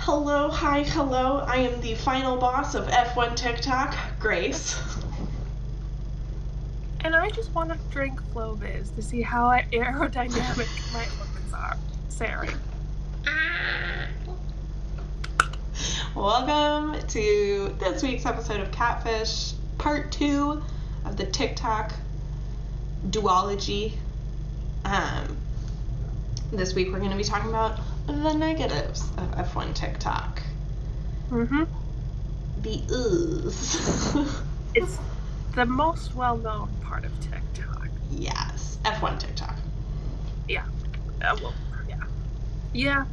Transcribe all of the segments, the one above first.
Hello, hi, hello. I am the final boss of F1 TikTok, Grace. And I just want to drink FlowViz to see how aerodynamic my organs are. Sari. Welcome to this week's episode of CatF1sh, part 2 of the TikTok duology. This week we're going to be talking about the negatives of F1 TikTok. Mm-hmm. The oohs. It's the most well-known part of TikTok. Yes, F1 TikTok. Yeah. Yeah.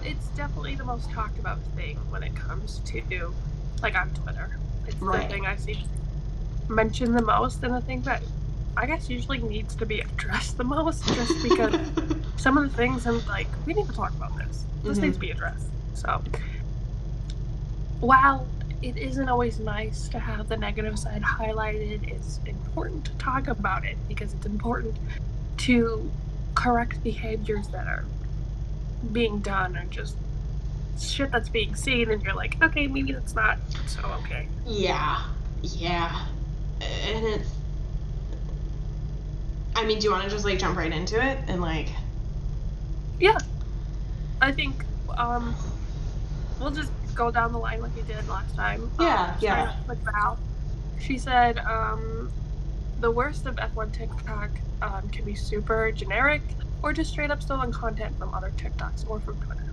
It's definitely the most talked about thing when it comes to, like, on Twitter. It's the thing I see mentioned the most, and the thing that I guess usually needs to be addressed the most, just because some of the things I'm like, we need to talk about this. This needs to be addressed. So, while it isn't always nice to have the negative side highlighted, it's important to talk about it because it's important to correct behaviors that are being done or just shit that's being seen, and you're like, okay, maybe that's not so okay. Yeah. And it's, I mean, do you want to just, like, jump right into it and, like... Yeah. I think, we'll just go down the line like we did last time. Yeah. With Val. She said, the worst of F1 TikTok can be super generic or just straight up stolen content from other TikToks or from Twitter.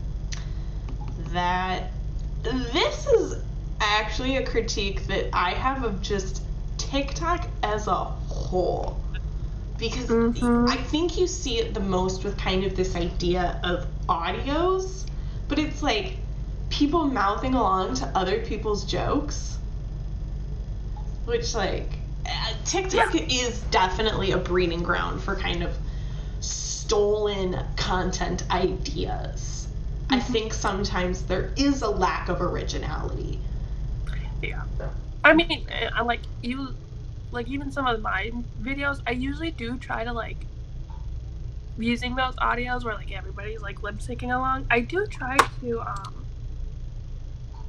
This is actually a critique that I have of just TikTok as a whole. Because I think you see it the most with kind of this idea of audios, but it's like people mouthing along to other people's jokes, which, like, TikTok is definitely a breeding ground for kind of stolen content ideas. I think sometimes there is a lack of originality. Yeah. I mean, I like you. Like, even some of my videos, I usually do try to, like, using those audios where, like, everybody's, like, lip-syncing along, I do try to,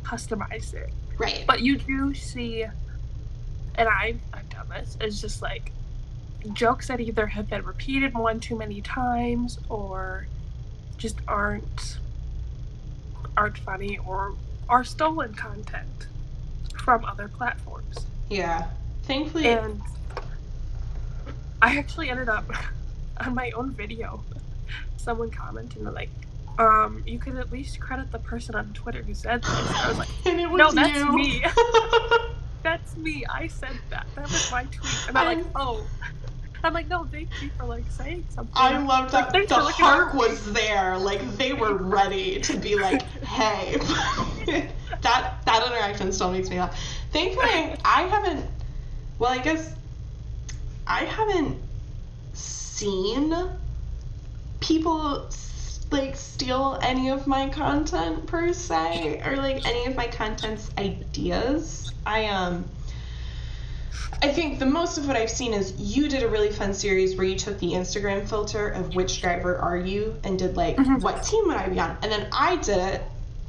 customize it. Right. But you do see, and I've done this, it's just, like, jokes that either have been repeated one too many times or just aren't funny or are stolen content from other platforms. Yeah. Thankfully. And I actually ended up on my own video, someone commented like, you could at least credit the person on Twitter who said this. I was like, and it was no, that's you. me. That's me. I said that. That was my tweet. And they're like, oh. I'm like, no, thank you for, like, saying something. I loved that. Like, the heart was there. Like, they were ready to be like, hey. that interaction still makes me laugh. Thankfully, I haven't seen people, like, steal any of my content per se, or, like, any of my content's ideas. I think the most of what I've seen is you did a really fun series where you took the Instagram filter of which driver are you and did, like, what team would I be on? And then I did it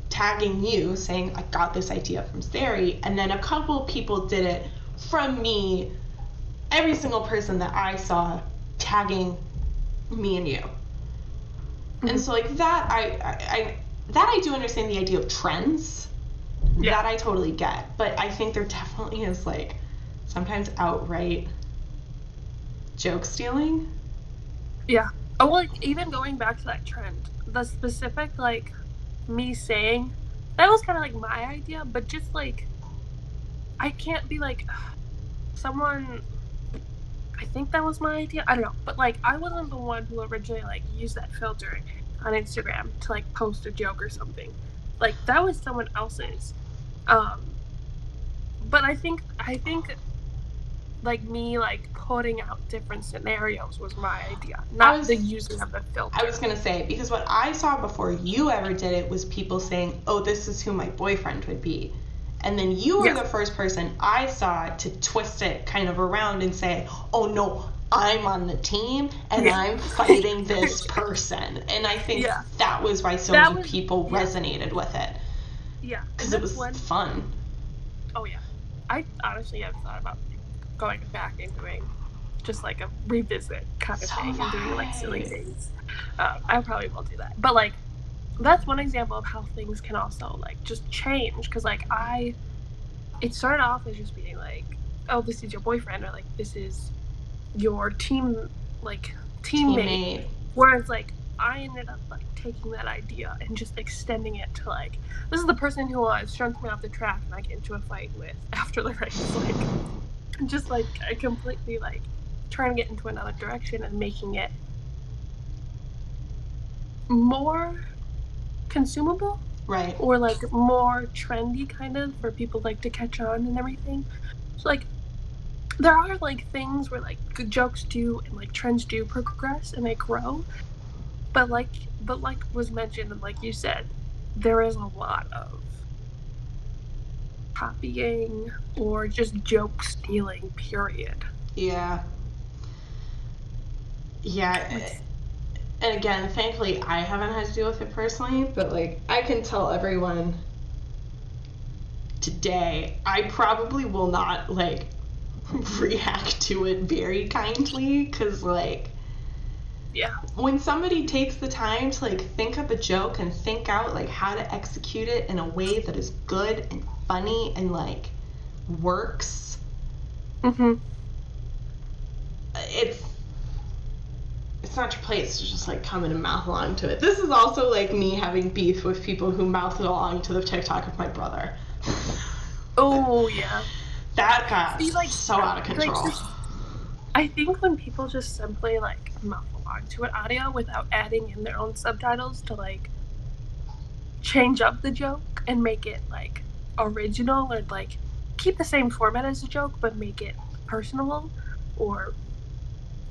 tagging you saying I got this idea from Sari, and then a couple people did it from me, every single person that I saw tagging me and you. And so, like, that I do understand the idea of trends. Yeah. That I totally get. But I think there definitely is, like, sometimes outright joke stealing. Yeah. Oh, like, even going back to that trend, the specific, like, me saying, that was kind of, like, my idea, but just, like, I can't be, like, someone, I think that was my idea, I don't know, but, like, I wasn't the one who originally, like, used that filter on Instagram to, like, post a joke or something. Like, that was someone else's. But I think like, me, like, putting out different scenarios was my idea, not the using of the filter. I was gonna say, because what I saw before you ever did it was people saying, oh, this is who my boyfriend would be. And then you were the first person I saw to twist it kind of around and say, oh, no, I'm on the team and I'm fighting this person. And I think that was why so many people resonated with it. Yeah. Because it was fun. Oh, yeah. I honestly have thought about going back and doing just like a revisit kind of thing and doing like silly things. I probably will do that. But like, that's one example of how things can also like just change. Because like it started off as just being like, oh, this is your boyfriend, or like this is your teammate. Whereas like I ended up like taking that idea and just extending it to like, this is the person who shunt me off the track and I get into a fight with after the race. Like, just like I completely like trying to get into another direction and making it more consumable, right? Or like more trendy kind of for people like to catch on and everything. So like there are like things where like good jokes do and like trends do progress and they grow, but like was mentioned and like you said, there is a lot of copying or just joke stealing, period. Yeah. And again, thankfully I haven't had to deal with it personally, but like I can tell everyone today I probably will not like react to it very kindly, because like when somebody takes the time to like think up a joke and think out like how to execute it in a way that is good and funny and like works, it's not your place to just like come in and mouth along to it. This is also like me having beef with people who mouth along to the TikTok of my brother. Oh yeah, that got so out of control. Like, I think when people just simply like mouth along to an audio without adding in their own subtitles to like change up the joke and make it like original, or like keep the same format as the joke but make it personable, or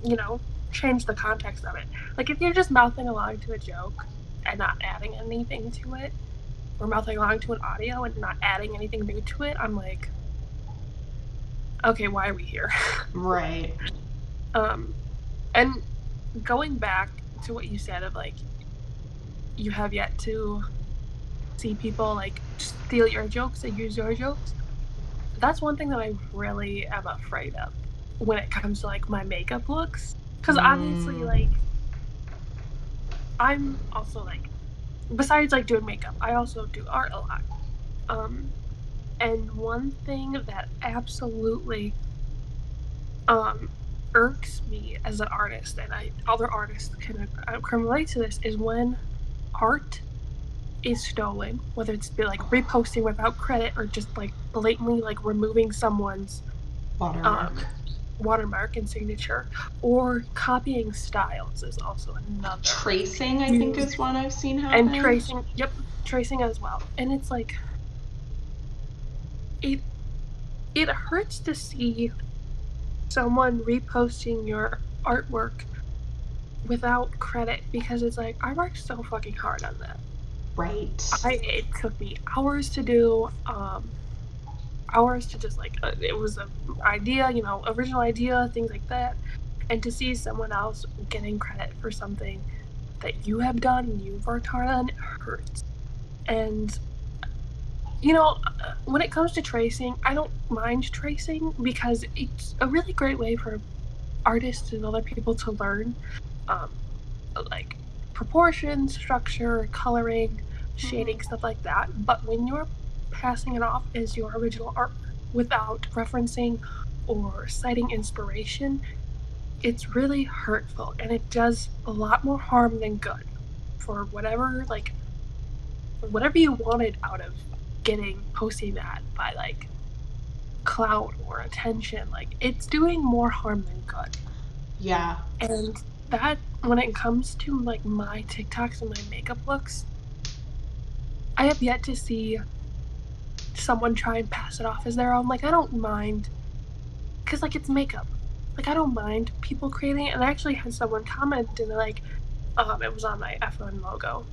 you know, change the context of it. Like if you're just mouthing along to a joke and not adding anything to it, or mouthing along to an audio and not adding anything new to it, I'm like, okay, why are we here? Right. And going back to what you said of like, you have yet to see people like steal your jokes and use your jokes. That's one thing that I really am afraid of when it comes to like my makeup looks. Because obviously, like, I'm also like, besides like doing makeup, I also do art a lot. And one thing that absolutely irks me as an artist, and other artists can relate to this, is when art is stolen, whether it's like reposting without credit or just like blatantly like removing someone's watermark and signature, or copying styles is also another. Tracing, I think, is one I've seen happen. And tracing as well. And it's like, it hurts to see someone reposting your artwork without credit, because it's like, I worked so fucking hard on that. Right. It took me hours to do, hours to just like, it was an idea, you know, original idea, things like that. And to see someone else getting credit for something that you have done and you've worked hard on, it hurts. And, you know, when it comes to tracing, I don't mind tracing because it's a really great way for artists and other people to learn, like proportion, structure, coloring, shading, stuff like that. But when you're passing it off as your original art without referencing or citing inspiration, it's really hurtful, and it does a lot more harm than good for whatever you wanted out of posting that by like clout or attention. Like, it's doing more harm than good. Yeah. And that, when it comes to like my TikToks and my makeup looks, I have yet to see someone try and pass it off as their own. Like, I don't mind, because like it's makeup. Like, I don't mind people creating it. And I actually had someone comment, and like, it was on my F1 logo.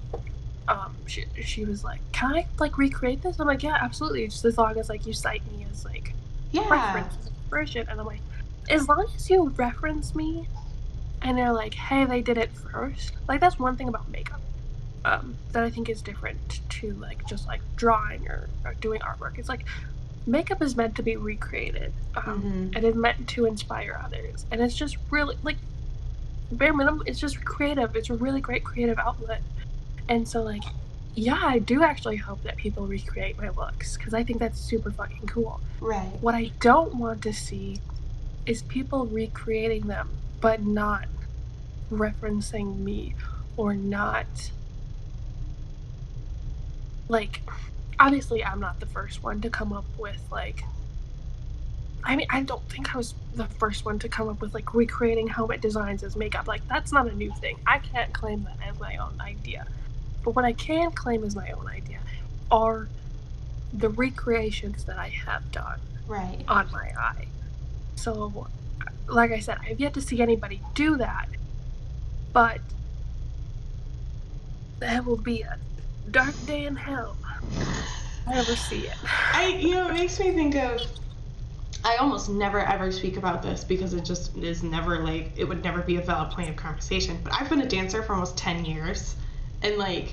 She was like, can I like recreate this? I'm like, yeah, absolutely, just as long as like you cite me as like reference version. And I'm like, as long as you reference me and they're like, hey, they did it first. Like, that's one thing about makeup that I think is different to, like, just, like, drawing or doing artwork. It's like, makeup is meant to be recreated. And it's meant to inspire others. And it's just really, like, bare minimum, it's just creative. It's a really great creative outlet. And so, like, yeah, I do actually hope that people recreate my looks because I think that's super fucking cool. Right. What I don't want to see is people recreating them but not referencing me or not, like, obviously I'm not the first one to come up with, like, I mean, I don't think I was the first one to come up with, like, recreating helmet designs as makeup. Like, that's not a new thing. I can't claim that as my own idea. But what I can claim as my own idea are the recreations that I have done on my eye. So, like I said, I've yet to see anybody do that. But that will be a dark day in hell if I ever see it. It makes me think of, I almost never ever speak about this because it just is never, like, it would never be a valid point of conversation, but I've been a dancer for almost 10 years, and, like,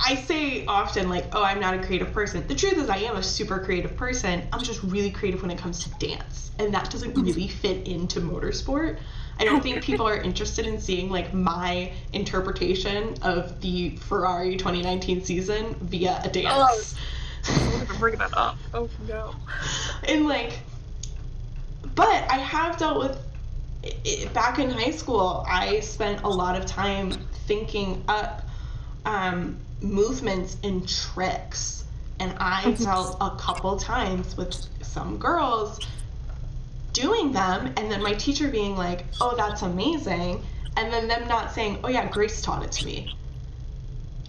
I say often, like, oh, I'm not a creative person. The truth is I am a super creative person. I'm just really creative when it comes to dance, and that doesn't really fit into motorsport. I don't think people are interested in seeing, like, my interpretation of the Ferrari 2019 season via a dance. I wanted to bring that up. Oh, no. And, like, but I have dealt with it, back in high school, I spent a lot of time thinking up movements and tricks, and I dealt a couple times with some girls doing them, and then my teacher being like, oh, that's amazing, and then them not saying, oh yeah, Grace taught it to me.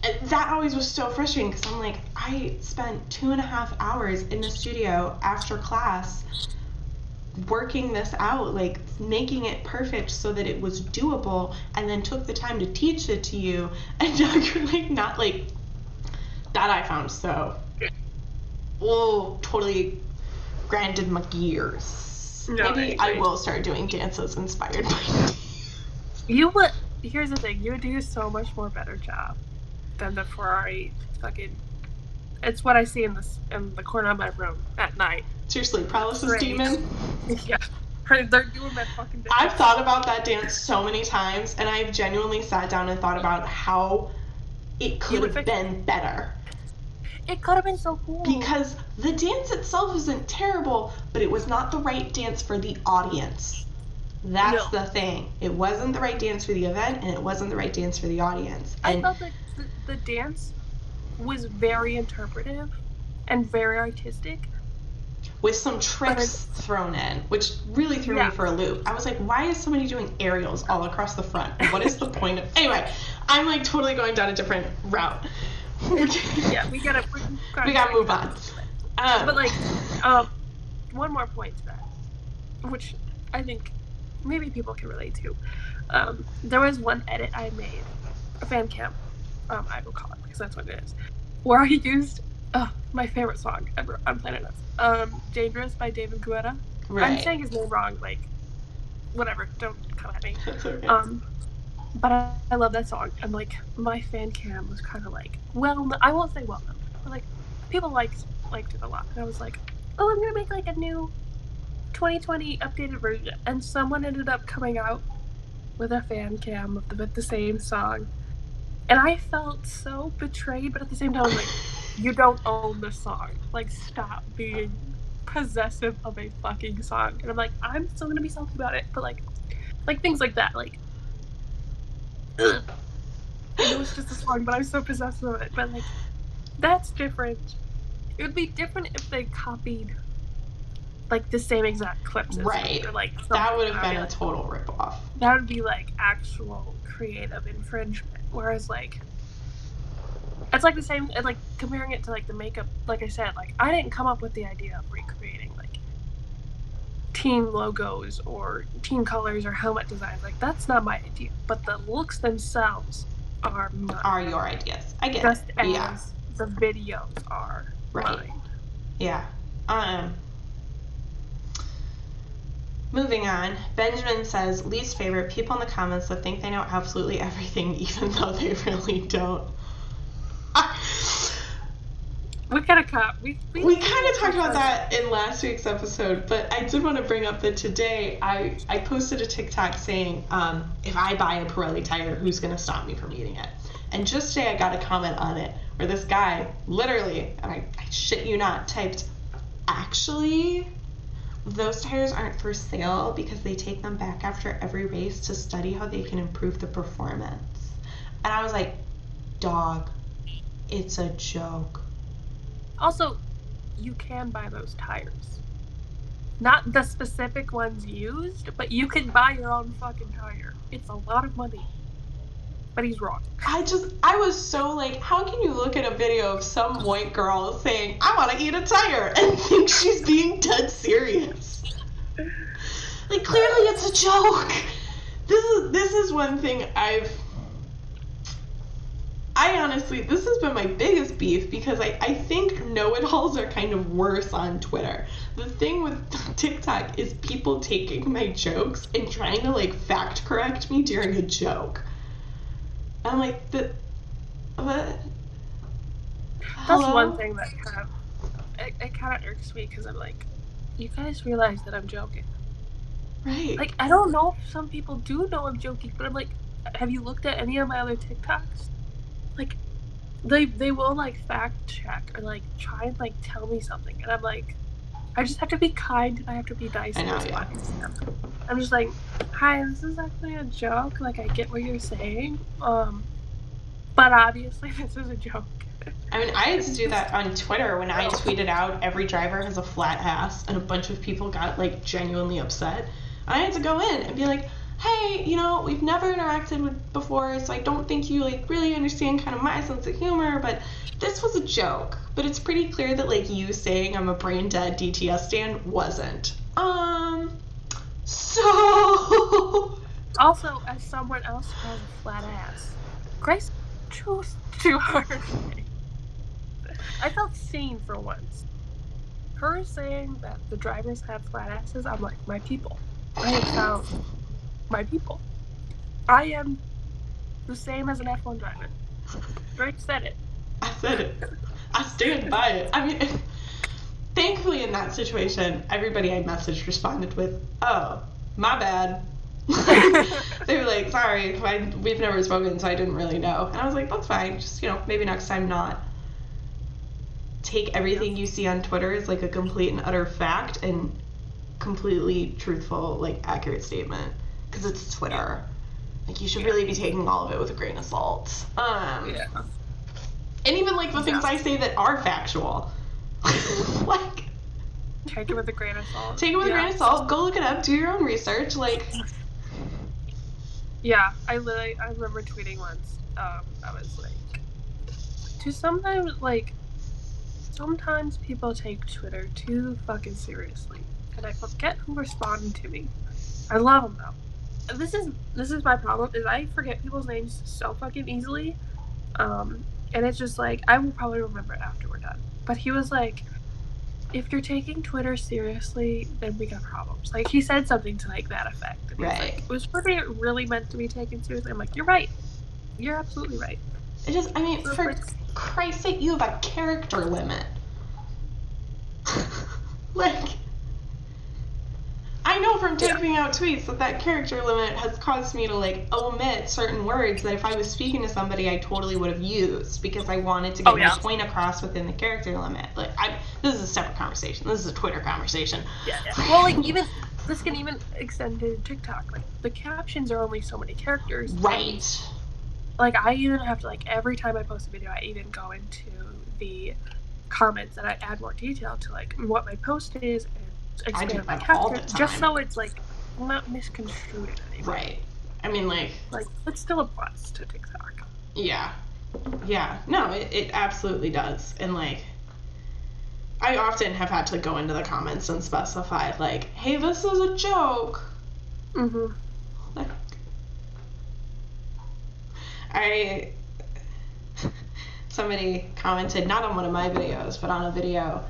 And that always was so frustrating because I'm like, I spent 2.5 hours in the studio after class working this out, like making it perfect so that it was doable, and then took the time to teach it to you, and now you're like not, like, that I found so, totally grinded my gears. No, Maybe I will start doing dances inspired by you. Would. Here's the thing, you would do so much more better job than the Ferrari fucking. It's what I see in the corner of my room at night. Seriously, paralysis demon. Yeah, they're doing that fucking dance. I've thought about that dance so many times, and I've genuinely sat down and thought about how it could have been better. It could have been so cool. Because the dance itself isn't terrible, but it was not the right dance for the audience. That's the thing. It wasn't the right dance for the event, and it wasn't the right dance for the audience. And I felt like the dance was very interpretive and very artistic. With some tricks thrown in, which really threw me for a loop. I was like, why is somebody doing aerials all across the front? What is the point of... Anyway, I'm, like, totally going down a different route. Yeah, we gotta move on. But, like, one more point to that, which I think maybe people can relate to. There was one edit I made, a fan cam, I will call it because that's what it is, where I used my favorite song ever on planet Earth, Dangerous by David Guetta. Right. I'm saying his name wrong, like, whatever, don't come at me. That's okay. But I love that song, and, like, my fan cam was kind of, like, I won't say well known, but, like, people liked it a lot, and I was like, oh, I'm gonna make, like, a new 2020 updated version, and someone ended up coming out with a fan cam with the same song, and I felt so betrayed, but at the same time, I was like, you don't own the song, like, stop being possessive of a fucking song. And I'm like, I'm still gonna be salty about it, but like things like that, like, ugh. It was just a song, but I'm so possessive of it. But like, that's different. It would be different if they copied like the same exact clips, right? Or, like, that would have been a total ripoff. That would be like actual creative infringement. Whereas like, it's like the same, like comparing it to like the makeup. Like I said, like I didn't come up with the idea of recreating like team logos or team colors or helmet designs. Like that's not my idea. But the looks themselves are mine. Are your ideas? I get just it. As the videos are mine. Yeah. Moving on, Benjamin says, least favorite, people in the comments that think they know absolutely everything even though they really don't. We kind of talked about that in last week's episode, but I did want to bring up that today I posted a TikTok saying, if I buy a Pirelli tire, who's going to stop me from eating it? And just today I got a comment on it where this guy literally, and I shit you not, typed, actually, those tires aren't for sale because they take them back after every race to study how they can improve the performance. And I was like, dog, it's a joke. Also, you can buy those tires. Not the specific ones used, but you can buy your own fucking tire. It's a lot of money. But he's wrong. I was so like, how can you look at a video of some white girl saying, I want to eat a tire, and think she's being dead serious? Like, clearly it's a joke. This is one thing I honestly, this has been my biggest beef because I think know-it-alls are kind of worse on Twitter. The thing with TikTok is people taking my jokes and trying to, like, fact correct me during a joke. I'm like, what? That's one thing that kind of irks me because I'm like, you guys realize that I'm joking. Right. Like, I don't know if some people do know I'm joking, but I'm like, have you looked at any of my other TikToks? Like, they will, like, fact check or, like, try and, like, tell me something. And I'm like, I just have to be kind and I have to be nice. I know, yeah. I'm just like, hi, this is actually a joke. Like, I get what you're saying. But obviously this is a joke. I mean, I used to do that on Twitter when I tweeted out every driver has a flat ass and a bunch of people got, like, genuinely upset. And I had to go in and be like, hey, you know, we've never interacted with before, so I don't think you, like, really understand kind of my sense of humor, but this was a joke. But it's pretty clear that, like, you saying I'm a brain dead DTS stan wasn't. So... Also, as someone else who has a flat ass, Grace chose too hard for me. I felt seen for once. Her saying that the drivers have flat asses, I'm like, my people. I have found my people. I am the same as an F1 driver. Drake said it. I said it. I stand by it. I mean, thankfully in that situation, everybody I messaged responded with, oh, my bad. They were like, sorry, we've never spoken, so I didn't really know. And I was like, that's fine. Just, you know, maybe next time not. Take everything you see on Twitter as, like, a complete and utter fact and completely truthful, like, accurate statement. Because it's Twitter. Like, you should really be taking all of it with a grain of salt. Yeah. And even, like, the things I say that are factual. Like... Take it with a grain of salt. Take it with a grain of salt. Go look it up. Do your own research. Like... Yeah, I remember tweeting once, I was like, sometimes people take Twitter too fucking seriously, and I forget who responded to me. I love them though. This is my problem, is I forget people's names so fucking easily, and it's just like, I will probably remember it after we're done. But he was like, if you're taking Twitter seriously, then we got problems. Like, he said something to, like, that effect. And he was like, was Twitter really meant to be taken seriously? I'm like, you're right. You're absolutely right. It just, I mean, for Christ's sake, you have a character limit. Like, I know from typing out tweets that character limit has caused me to, like, omit certain words that if I was speaking to somebody I totally would have used because I wanted to get my point across within the character limit. Like, this is a separate conversation. This is a Twitter conversation. Yeah. Well, like, even this can even extend to TikTok. Like, the captions are only so many characters. Right. Like, I even have to, like, every time I post a video, I even go into the comments and I add more detail to, like, what my post is and expand my caption, just so it's, like, not misconstrued in any way. Right. I mean, like, it still applies to TikTok. Yeah. Yeah. No, it absolutely does. And, like, I often have had to go into the comments and specify, like, hey, this is a joke. Mm-hmm. Like, somebody commented, not on one of my videos, but on a video,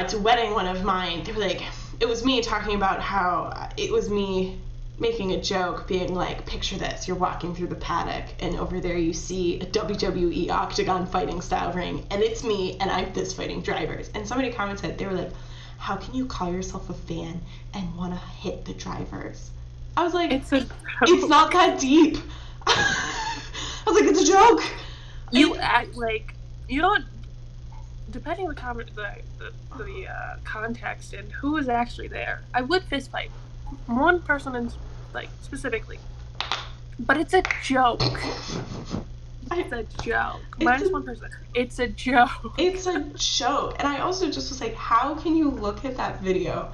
to wedding one of mine, they were like, it was me talking about how it was me making a joke, being like, picture this, you're walking through the paddock, and over there you see a WWE Octagon fighting style ring, and it's me, and I'm fist fighting drivers. And somebody commented, they were like, how can you call yourself a fan and want to hit the drivers? I was like, it's not that deep. I was like, it's a joke. You act like, you don't, depending on the context and who is actually there, I would fist fight one person in, like, specifically, but it's a joke. It's a joke. Minus one person. It's a joke. It's a joke. And I also just was like, how can you look at that video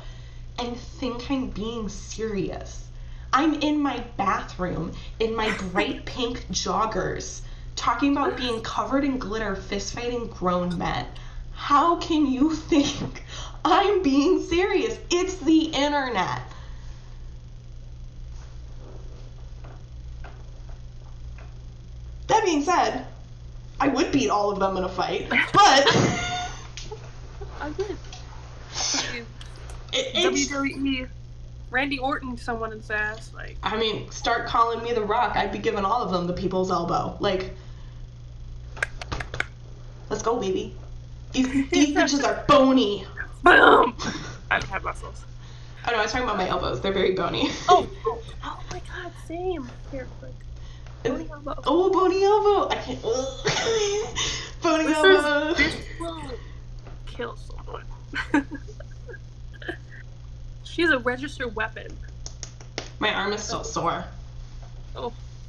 and think I'm being serious? I'm in my bathroom in my bright pink joggers talking about being covered in glitter fist fighting grown men. How can you think I'm being serious? It's the internet. That being said, I would beat all of them in a fight, but I would. WWE, Randy Orton, someone in his ass, like. I mean, start calling me The Rock. I'd be giving all of them the people's elbow. Like, let's go, baby. These bitches are bony. Boom. I don't have muscles. Oh no, I was talking about my elbows. They're very bony. Oh my God, same. Here, quick. Bony elbow. Oh, bony elbow. I can't. Bony elbow. This will kill someone. She's a registered weapon. My arm is still sore.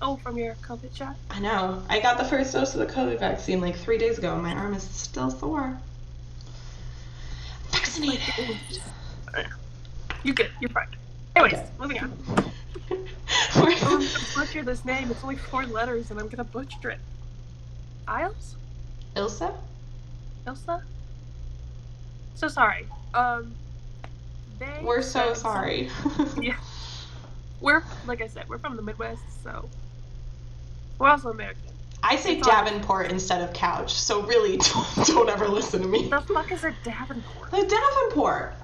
Oh, from your COVID shot? I know. I got the first dose of the COVID vaccine like 3 days ago, and my arm is still sore. Vaccinated. You're good. You're fine. Anyways, okay. Moving on. I'm gonna butcher this name. It's only 4 letters, and I'm gonna butcher it. Isles? Ilsa? So sorry. We're so sorry. Yeah. We're, like I said, we're from the Midwest, so we're also American. I say Davenport instead of couch, so really don't ever listen to me. The fuck is a Davenport? The Davenport.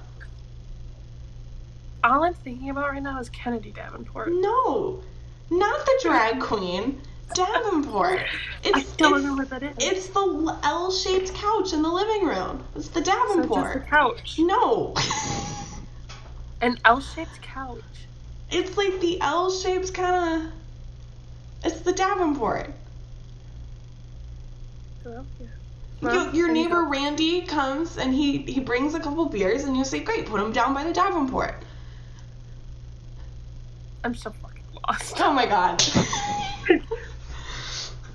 All I'm thinking about right now is Kennedy Davenport. No, not the drag queen. Davenport. I don't know what that is. It's the L-shaped couch in the living room. It's the Davenport. So it's just a couch. No. An L-shaped couch. It's like the L-shaped kind of. It's the Davenport. Well, yeah. Well, your neighbor Randy comes and he brings a couple beers and you say, great, put him down by the Davenport. I'm so fucking lost. Oh my god.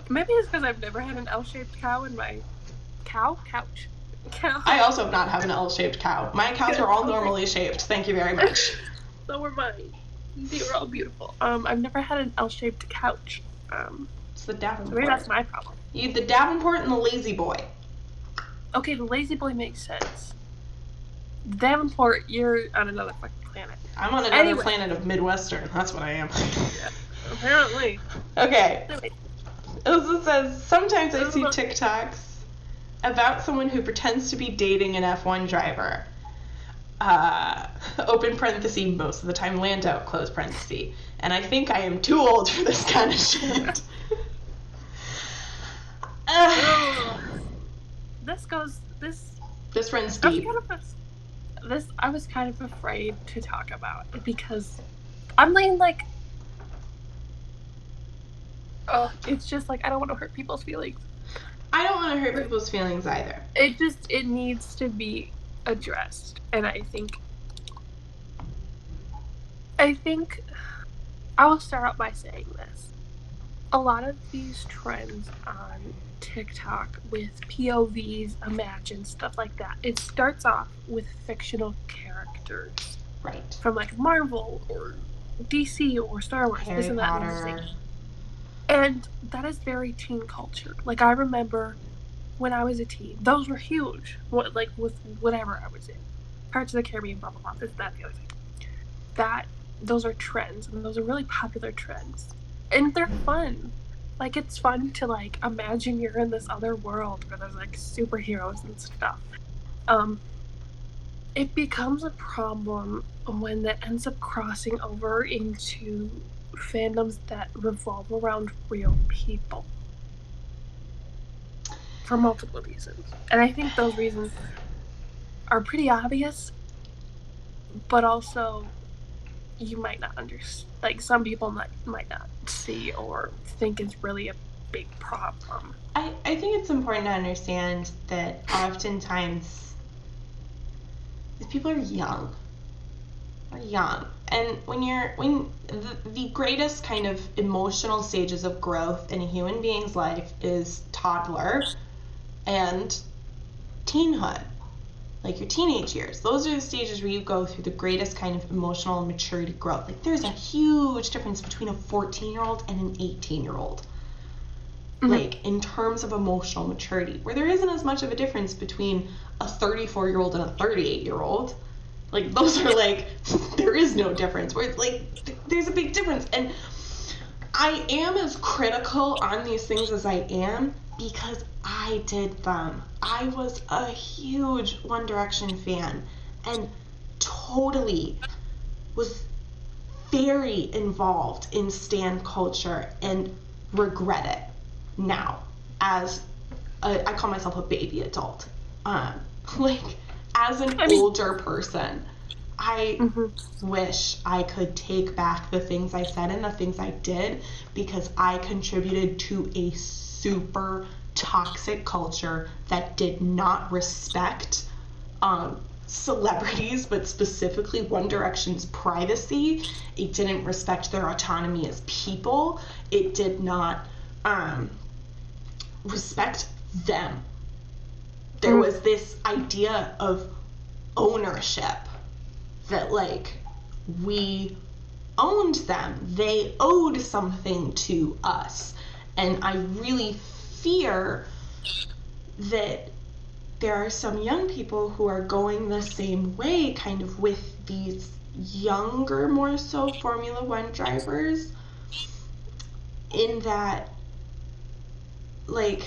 Maybe it's because I've never had an L-shaped cow in my couch. I also have not had an L-shaped cow. My cows are all normally shaped. Thank you very much. So were mine. They were all beautiful. I've never had an L-shaped couch. It's the Davenport. So maybe that's my problem. You have the Davenport and the Lazy Boy. Okay, the Lazy Boy makes sense. Davenport, you're on another fucking planet. I'm on another planet of Midwestern. That's what I am. Yeah, apparently. Okay. Ilsa says, sometimes I see TikToks about someone who pretends to be dating an F1 driver. Open parenthesis, most of the time Lando, close parenthesis. And I think I am too old for this kind of shit. This runs deep. I was kind of afraid to talk about it because I'm like, it's just like I don't want to hurt people's feelings. I don't want to hurt people's feelings either. It needs to be addressed, and I think I will start out by saying this. A lot of these trends on TikTok with POVs, Imagine, stuff like that, it starts off with fictional characters. Right. From like Marvel or DC or Star Wars, Harry this and that. Potter. And that is very teen culture. Like, I remember when I was a teen, those were huge. Like, with whatever I was in. Parts of the Caribbean, blah, blah, blah, this, that, the other thing. Those are trends, and those are really popular trends. And they're fun. Like, it's fun to, like, imagine you're in this other world where there's, like, superheroes and stuff. it becomes a problem when that ends up crossing over into fandoms that revolve around real people for multiple reasons. And I think those reasons are pretty obvious, but also you might not understand. Like, some people might not see or think it's really a big problem. I think it's important to understand that oftentimes people are young. And when the greatest kind of emotional stages of growth in a human being's life is toddler and teenhood, like your teenage years. Those are the stages where you go through the greatest kind of emotional maturity growth. Like, there's a huge difference between a 14-year-old and an 18-year-old. Like, in terms of emotional maturity, where there isn't as much of a difference between a 34-year-old and a 38-year-old. Like, those are like, there is no difference. Where, like, there's a big difference. And I am as critical on these things as I am because I did them. I was a huge One Direction fan and totally was very involved in stan culture and regret it now as I call myself a baby adult. Like, as an older person, I wish I could take back the things I said and the things I did, because I contributed to a super toxic culture that did not respect celebrities, but specifically One Direction's privacy. It didn't respect their autonomy as people. It did not respect them. There was this idea of ownership that, like, we owned them. They owed something to us. And I really fear that there are some young people who are going the same way, kind of with these younger, more so Formula One drivers, in that, like,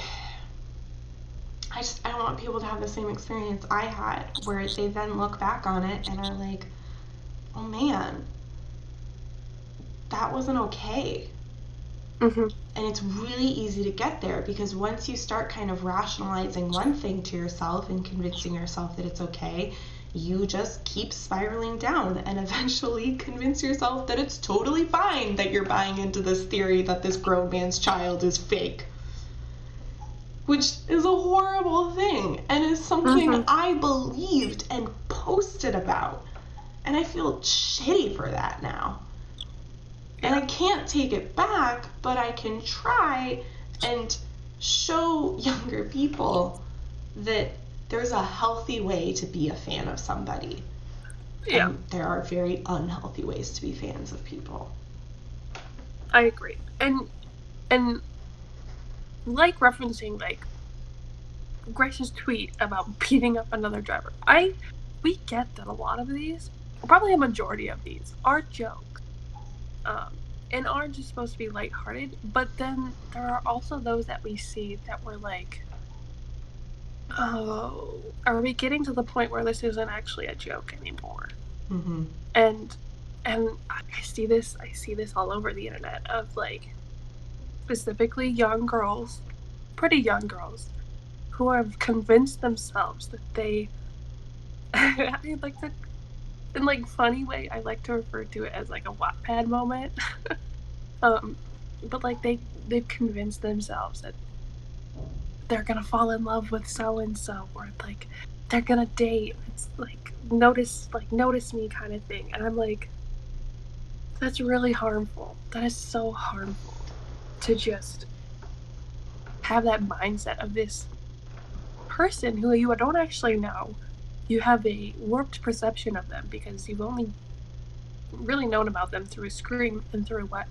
I don't want people to have the same experience I had, where they then look back on it and are like, oh man, that wasn't okay. And it's really easy to get there, because once you start kind of rationalizing one thing to yourself and convincing yourself that it's okay, you just keep spiraling down and eventually convince yourself that it's totally fine that you're buying into this theory that this grown man's child is fake. Which is a horrible thing, and is something I believed and posted about. And I feel shitty for that now. And I can't take it back, but I can try and show younger people that there's a healthy way to be a fan of somebody. Yeah. And there are very unhealthy ways to be fans of people. I agree. And like referencing, like, Grace's tweet about beating up another driver, we get that a lot of these, probably a majority of these, are jokes. And are just supposed to be lighthearted, but then there are also those that we see that we're like, oh, are we getting to the point where this isn't actually a joke anymore? And I see this all over the internet, of, like, specifically young girls, pretty young girls, who have convinced themselves that they, I like to, in, like, funny way, I like to refer to it as, like, a Wattpad moment. But, like, they've convinced themselves that they're gonna fall in love with so-and-so, or, like, they're gonna date. It's like, notice me kind of thing. And I'm like, that's really harmful. That is so harmful, to just have that mindset of this person who you don't actually know. You have a warped perception of them because you've only really known about them through a screen and through what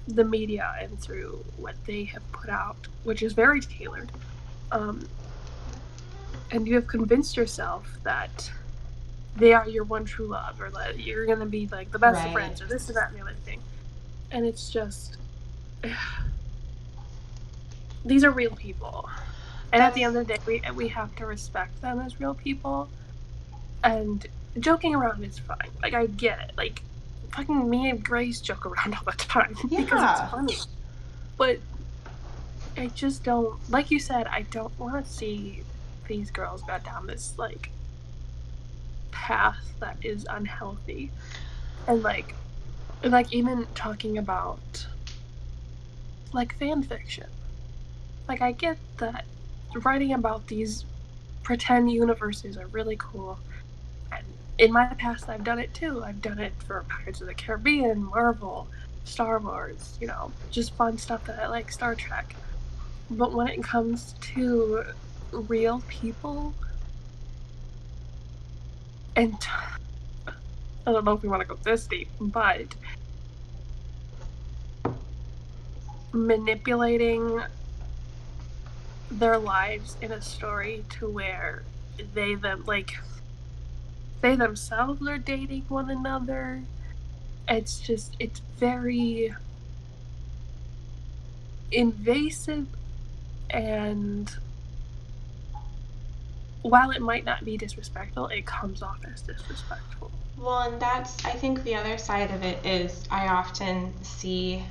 the media and through what they have put out, which is very tailored. And you have convinced yourself that they are your one true love, or that you're gonna be, like, the best of friends, or this and that and the other thing. And it's just, these are real people, and at the end of the day, we have to respect them as real people. And joking around is fine. Like, I get it. Like, fucking me and Grace joke around all the time because it's funny. But I just don't, like you said, I don't want to see these girls go down this, like, path that is unhealthy. And, like even talking about, like, fan fiction. Like, I get that writing about these pretend universes are really cool. And in my past, I've done it too. I've done it for Pirates of the Caribbean, Marvel, Star Wars, you know, just fun stuff that I like, Star Trek. But when it comes to real people, and I don't know if we want to go this deep, but manipulating their lives in a story to where they themselves are dating one another. It's very invasive, and while it might not be disrespectful, it comes off as disrespectful. Well, and that's, I think the other side of it is I often see,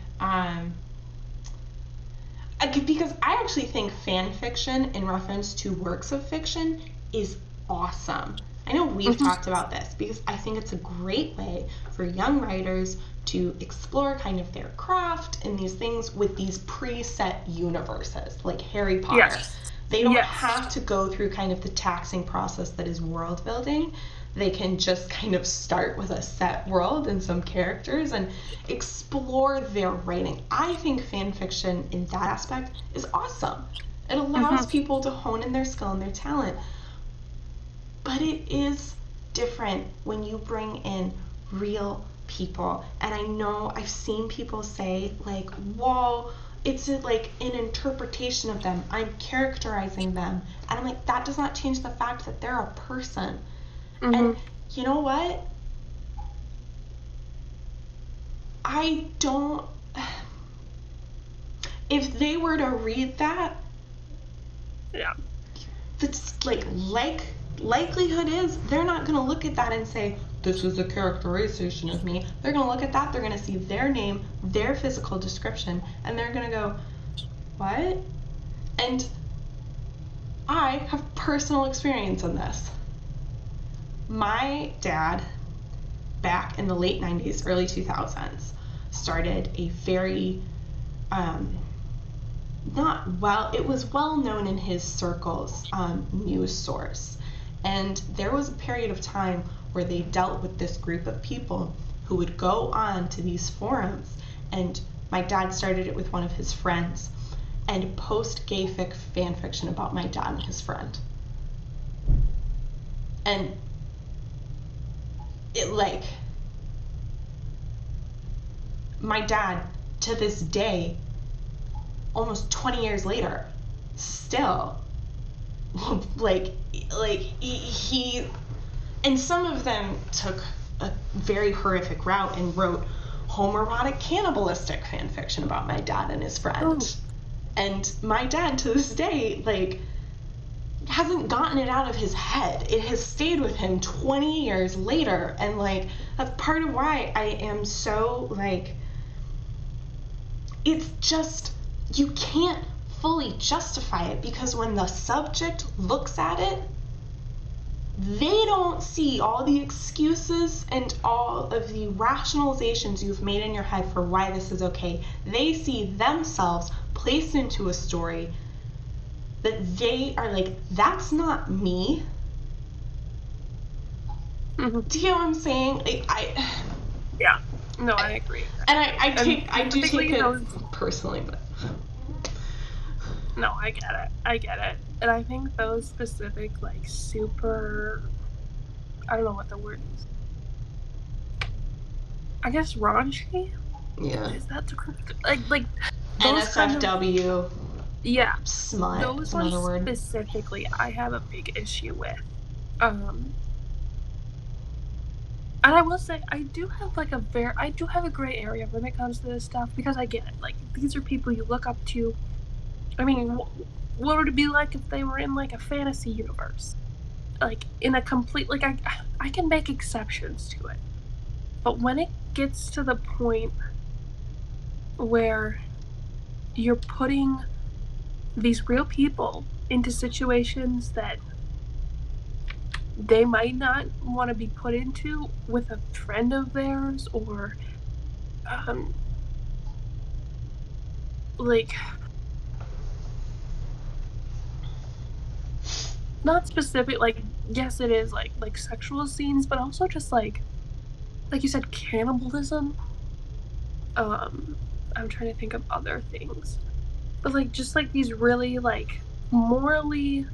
because I actually think fan fiction in reference to works of fiction is awesome. I know we've talked about this because I think it's a great way for young writers to explore kind of their craft and these things with these preset universes, like Harry Potter. Yes. They don't have to go through kind of the taxing process that is world building. They can just kind of start with a set world and some characters and explore their writing. I think fan fiction in that aspect is awesome. It allows people to hone in their skill and their talent. But it is different when you bring in real people. And I know I've seen people say, like, whoa, it's like an interpretation of them. I'm characterizing them. And I'm like, that does not change the fact that they're a person. And you know what? I don't... If they were to read that, it's likelihood is they're not going to look at that and say, this is a characterization of me. They're going to look at that, they're going to see their name, their physical description, and they're going to go, what? And I have personal experience in this. My dad, back in the late 90s, early 2000s, started a very, it was well known in his circles, news source. And there was a period of time where they dealt with this group of people who would go on to these forums, and my dad started it with one of his friends, and post gay fan fiction about my dad and his friend. And it, like, my dad, to this day, almost 20 years later, still, like he, and some of them took a very horrific route and wrote homoerotic cannibalistic fan fiction about my dad and his friend. And my dad, to this day, like, hasn't gotten it out of his head. It has stayed with him 20 years later, and, like, that's part of why I am so, like, it's just, you can't fully justify it, because when the subject looks at it, they don't see all the excuses and all of the rationalizations you've made in your head for why this is okay. They see themselves placed into a story that they are like, that's not me. Do you know what I'm saying? Like, I agree. And I do take it personally, but no, I get it. And I think those specific, like, super, I don't know what the word is, I guess raunchy? Yeah. Is that the correct, like NSFW. Smut. Those ones specifically I have a big issue with. And I will say I do have a gray area when it comes to this stuff, because I get it. Like, these are people you look up to. I mean, what would it be like if they were in, like, a fantasy universe? like in a complete, like I can make exceptions to it, but when it gets to the point where you're putting these real people into situations that they might not want to be put into with a friend of theirs, or like not specific, like yes it is like sexual scenes, but also just like you said, cannibalism. I'm trying to think of other things, but like just like these really like morally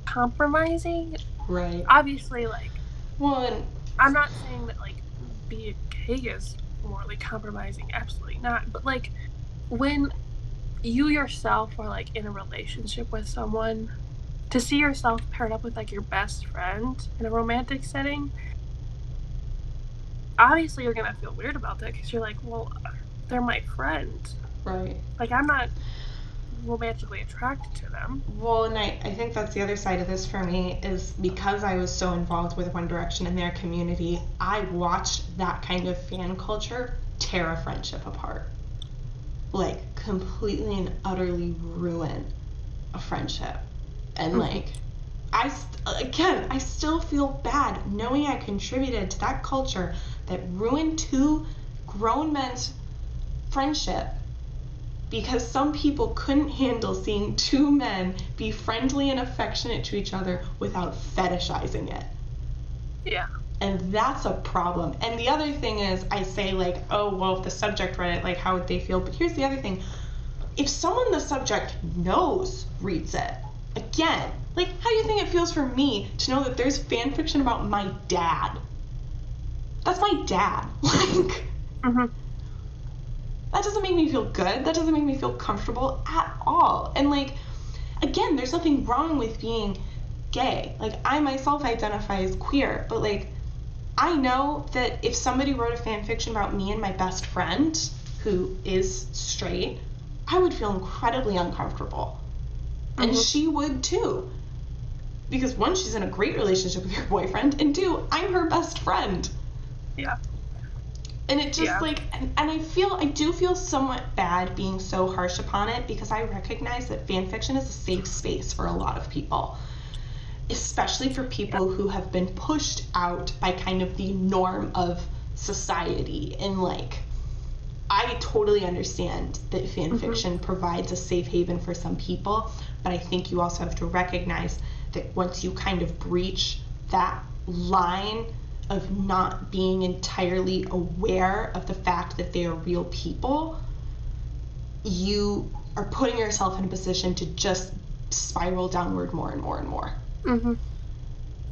compromising. Right. Obviously, like, Well, I'm not saying that like being gay is morally compromising, absolutely not, but like when you yourself are like in a relationship with someone, to see yourself paired up with like your best friend in a romantic setting, obviously you're gonna feel weird about that because you're like, well, they're my friend. right. Like, I'm not romantically attracted to them. Well, and I think that's the other side of this for me, is because I was so involved with One Direction and their community, I watched that kind of fan culture tear a friendship apart. Like, completely and utterly ruin a friendship. And, like, I still feel bad knowing I contributed to that culture that ruined two grown men's friendship because some people couldn't handle seeing two men be friendly and affectionate to each other without fetishizing it. Yeah. And that's a problem. And the other thing is, I say, like, oh, well, if the subject read it, like, how would they feel? But here's the other thing. If someone the subject knows reads it, again, like, how do you think it feels for me to know that there's fan fiction about my dad? That's my dad. Like, that doesn't make me feel good. That doesn't make me feel comfortable at all. And, like, again, there's nothing wrong with being gay. Like, I myself identify as queer, but, like, I know that if somebody wrote a fan fiction about me and my best friend, who is straight, I would feel incredibly uncomfortable. And she would too. Because one, she's in a great relationship with her boyfriend, and two, I'm her best friend. Yeah. And it just like, and I do feel somewhat bad being so harsh upon it, because I recognize that fan fiction is a safe space for a lot of people. Especially for people who have been pushed out by kind of the norm of society. And, like, I totally understand that fan fiction provides a safe haven for some people, but I think you also have to recognize that once you kind of breach that line of not being entirely aware of the fact that they are real people, you are putting yourself in a position to just spiral downward more and more and more.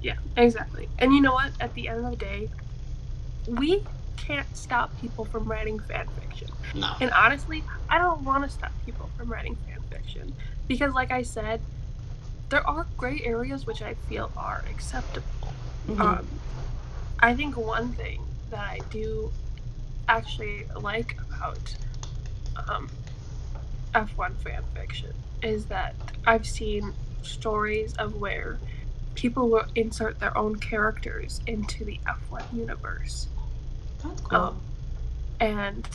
Yeah, exactly. And you know what? At the end of the day, we can't stop people from writing fan fiction. No. And honestly, I don't want to stop people from writing fan fiction. Because, like I said, there are gray areas which I feel are acceptable. I think one thing that I do actually like about F1 fan fiction is that I've seen stories of where people will insert their own characters into the F1 universe. That's cool. And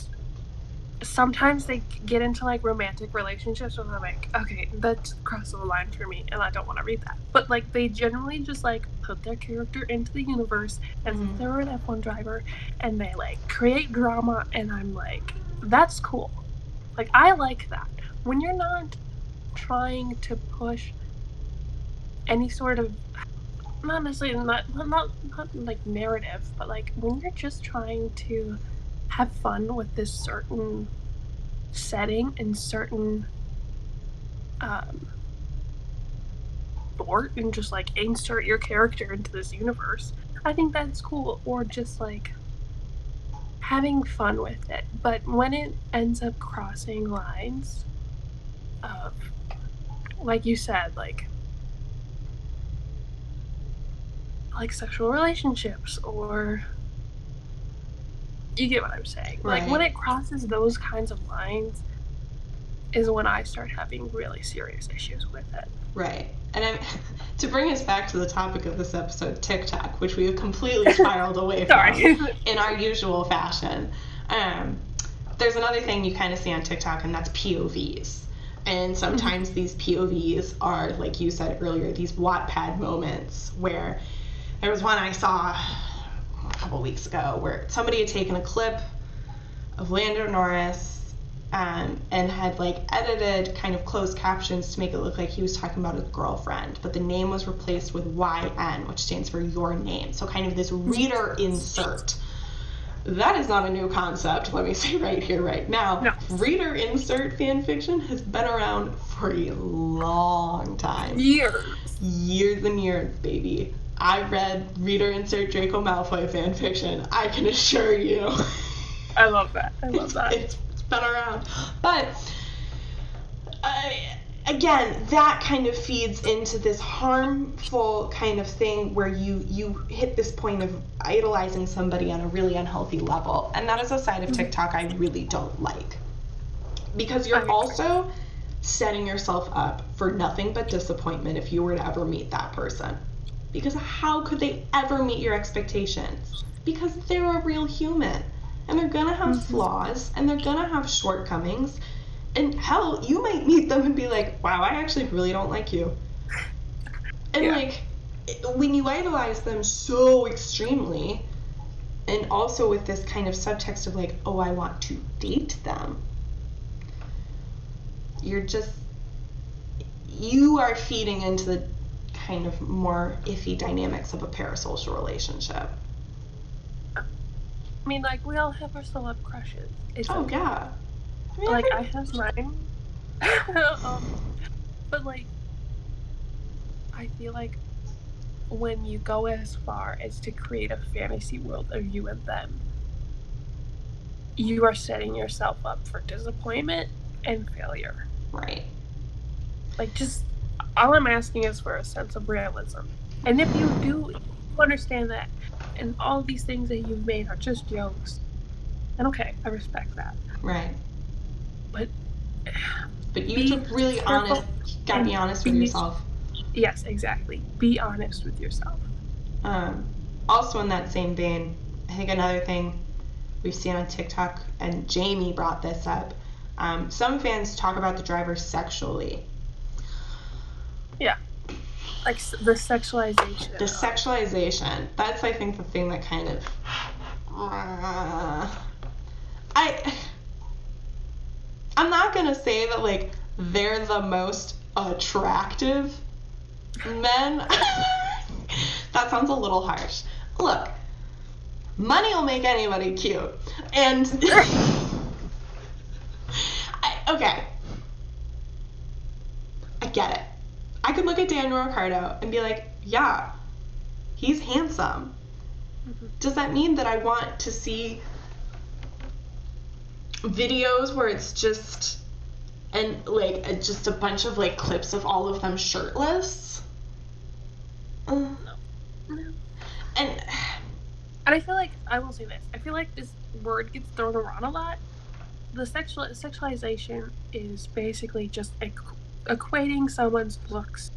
sometimes they get into like romantic relationships where they're like, okay, that's crosses the line for me and I don't want to read that. But like they generally just like put their character into the universe as if they were an F1 driver, and they like create drama, and I'm like, that's cool. Like, I like that. When you're not trying to push any sort of, not necessarily, not like narrative, but like when you're just trying to have fun with this certain setting and certain sport, and just like insert your character into this universe, I think that's cool. Or just like having fun with it. But when it ends up crossing lines of, like you said, like sexual relationships, or you get what I'm saying. Right. Like when it crosses those kinds of lines, is when I start having really serious issues with it. Right. And to bring us back to the topic of this episode, TikTok, which we have completely spiraled away from in our usual fashion. There's another thing you kind of see on TikTok, and that's POVs. And sometimes these POVs are, like you said earlier, these Wattpad moments where there was one I saw a couple weeks ago where somebody had taken a clip of Lando Norris and had like edited kind of closed captions to make it look like he was talking about his girlfriend, but the name was replaced with YN, which stands for your name. So kind of this reader insert. That is not a new concept, let me say right here, right now. No. Reader insert fan fiction has been around for a long time. Years and years, baby. I read reader insert Draco Malfoy fan fiction, I can assure you. I love that. It's been around. But, again, that kind of feeds into this harmful kind of thing where you hit this point of idolizing somebody on a really unhealthy level. And that is a side of TikTok I really don't like. Because you're also setting yourself up for nothing but disappointment if you were to ever meet that person. Because how could they ever meet your expectations? Because they're a real human. And they're gonna have flaws, and they're gonna have shortcomings. And hell, you might meet them and be like, wow, I actually really don't like you. And like, when you idolize them so extremely, and also with this kind of subtext of like, oh, I want to date them, you are feeding into the kind of more iffy dynamics of a parasocial relationship. I mean, like, we all have our celeb crushes. Yeah. I mean, like, I have mine. But, like, I feel like when you go as far as to create a fantasy world of you and them, you are setting yourself up for disappointment and failure. Right. Like, just, all I'm asking is for a sense of realism. And if you do understand that, and all these things that you've made are just jokes, and okay, I respect that. Right. But you have to really gotta be honest with yourself. Yes, exactly. Be honest with yourself. Also in that same vein, I think another thing we've seen on TikTok, and Jamie brought this up, some fans talk about the drivers sexually. Yeah. Like the sexualization. The sexualization. That's, I think, the thing that kind of... I'm not going to say that, like, they're the most attractive men. That sounds a little harsh. Look, money will make anybody cute. And... okay. I get it. I could look at Daniel Ricciardo and be like, yeah, he's handsome. Does that mean that I want to see videos where it's just just a bunch of like clips of all of them shirtless? No. And I feel like, I will say this, I feel like this word gets thrown around a lot. The sexualization is basically just equating someone's looks,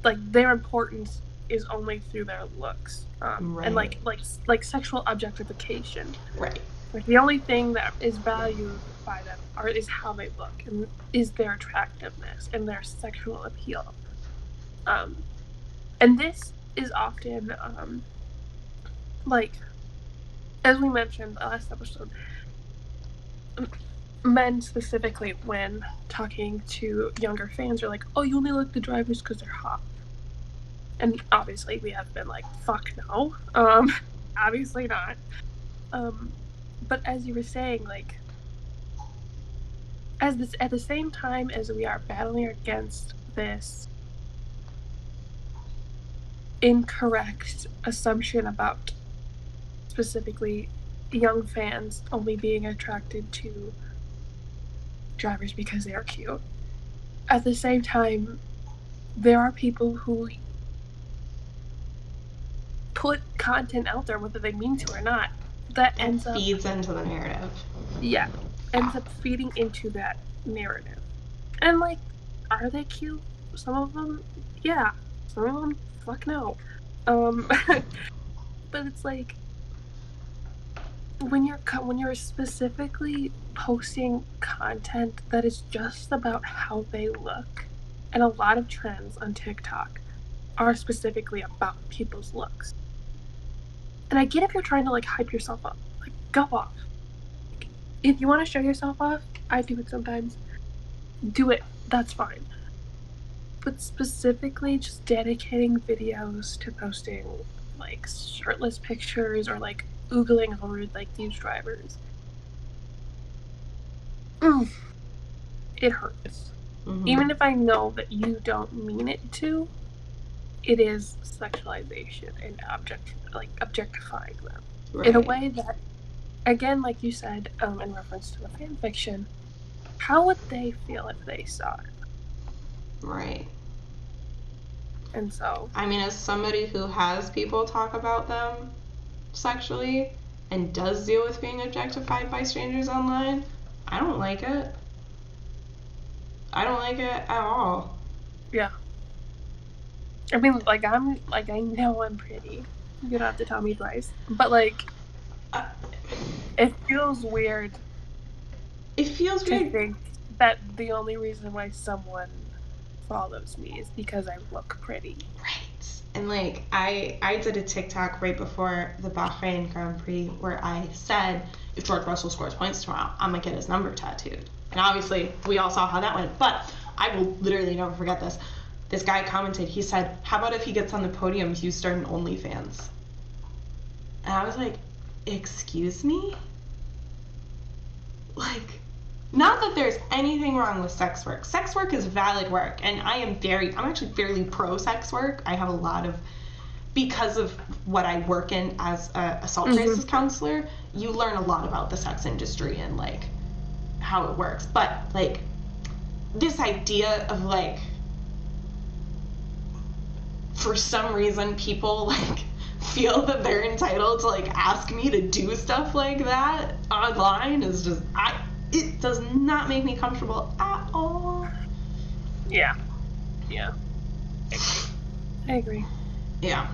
like their importance is only through their looks, right. And like sexual objectification. Right. Like the only thing that is valued by them is how they look and is their attractiveness and their sexual appeal. And this is often, like, as we mentioned last episode, men specifically, when talking to younger fans, are like, oh, you only like the drivers because they're hot. And obviously we have been like, fuck no. Obviously not. But as you were saying, like, at the same time as we are battling against this incorrect assumption about specifically young fans only being attracted to drivers because they are cute, at the same time there are people who put content out there, whether they mean to or not, that ends up feeds into the narrative. Yeah. ends up feeding into that narrative. And, like, are they cute? Some of them, yeah. Some of them, fuck no. But it's like, when you're specifically posting content that is just about how they look, and a lot of trends on TikTok are specifically about people's looks. And I get if you're trying to, like, hype yourself up. Like, go off. Like, if you want to show yourself off, I do it sometimes. Do it. That's fine. But specifically just dedicating videos to posting, like, shirtless pictures or, like, oogling over, like, these drivers. It hurts. Mm-hmm. Even if I know that you don't mean it to, it is sexualization and objectifying them. Right. In a way that, again, like you said, in reference to the fan fiction, how would they feel if they saw it? Right. And so, I mean, as somebody who has people talk about them sexually and does deal with being objectified by strangers online, I don't like it. I don't like it at all. Yeah. I mean, like, I know I'm pretty. You don't have to tell me twice. But, like, it feels weird. It feels weird to think that the only reason why someone follows me is because I look pretty. Right. And, like, I did a TikTok right before the Bahrain Grand Prix where I said, if George Russell scores points tomorrow, I'm going to get his number tattooed. And obviously, we all saw how that went. But I will literally never forget this. This guy commented, he said, how about if he gets on the podium, you start an OnlyFans? And I was like, excuse me? Like, not that there's anything wrong with sex work. Sex work is valid work, and I'm actually fairly pro sex work. I have a lot of, because of what I work in as a assault crisis counselor, you learn a lot about the sex industry and, like, how it works. But, like, this idea of, like, for some reason people, like, feel that they're entitled to, like, ask me to do stuff like that online is just, it does not make me comfortable at all. Yeah. I agree. Yeah.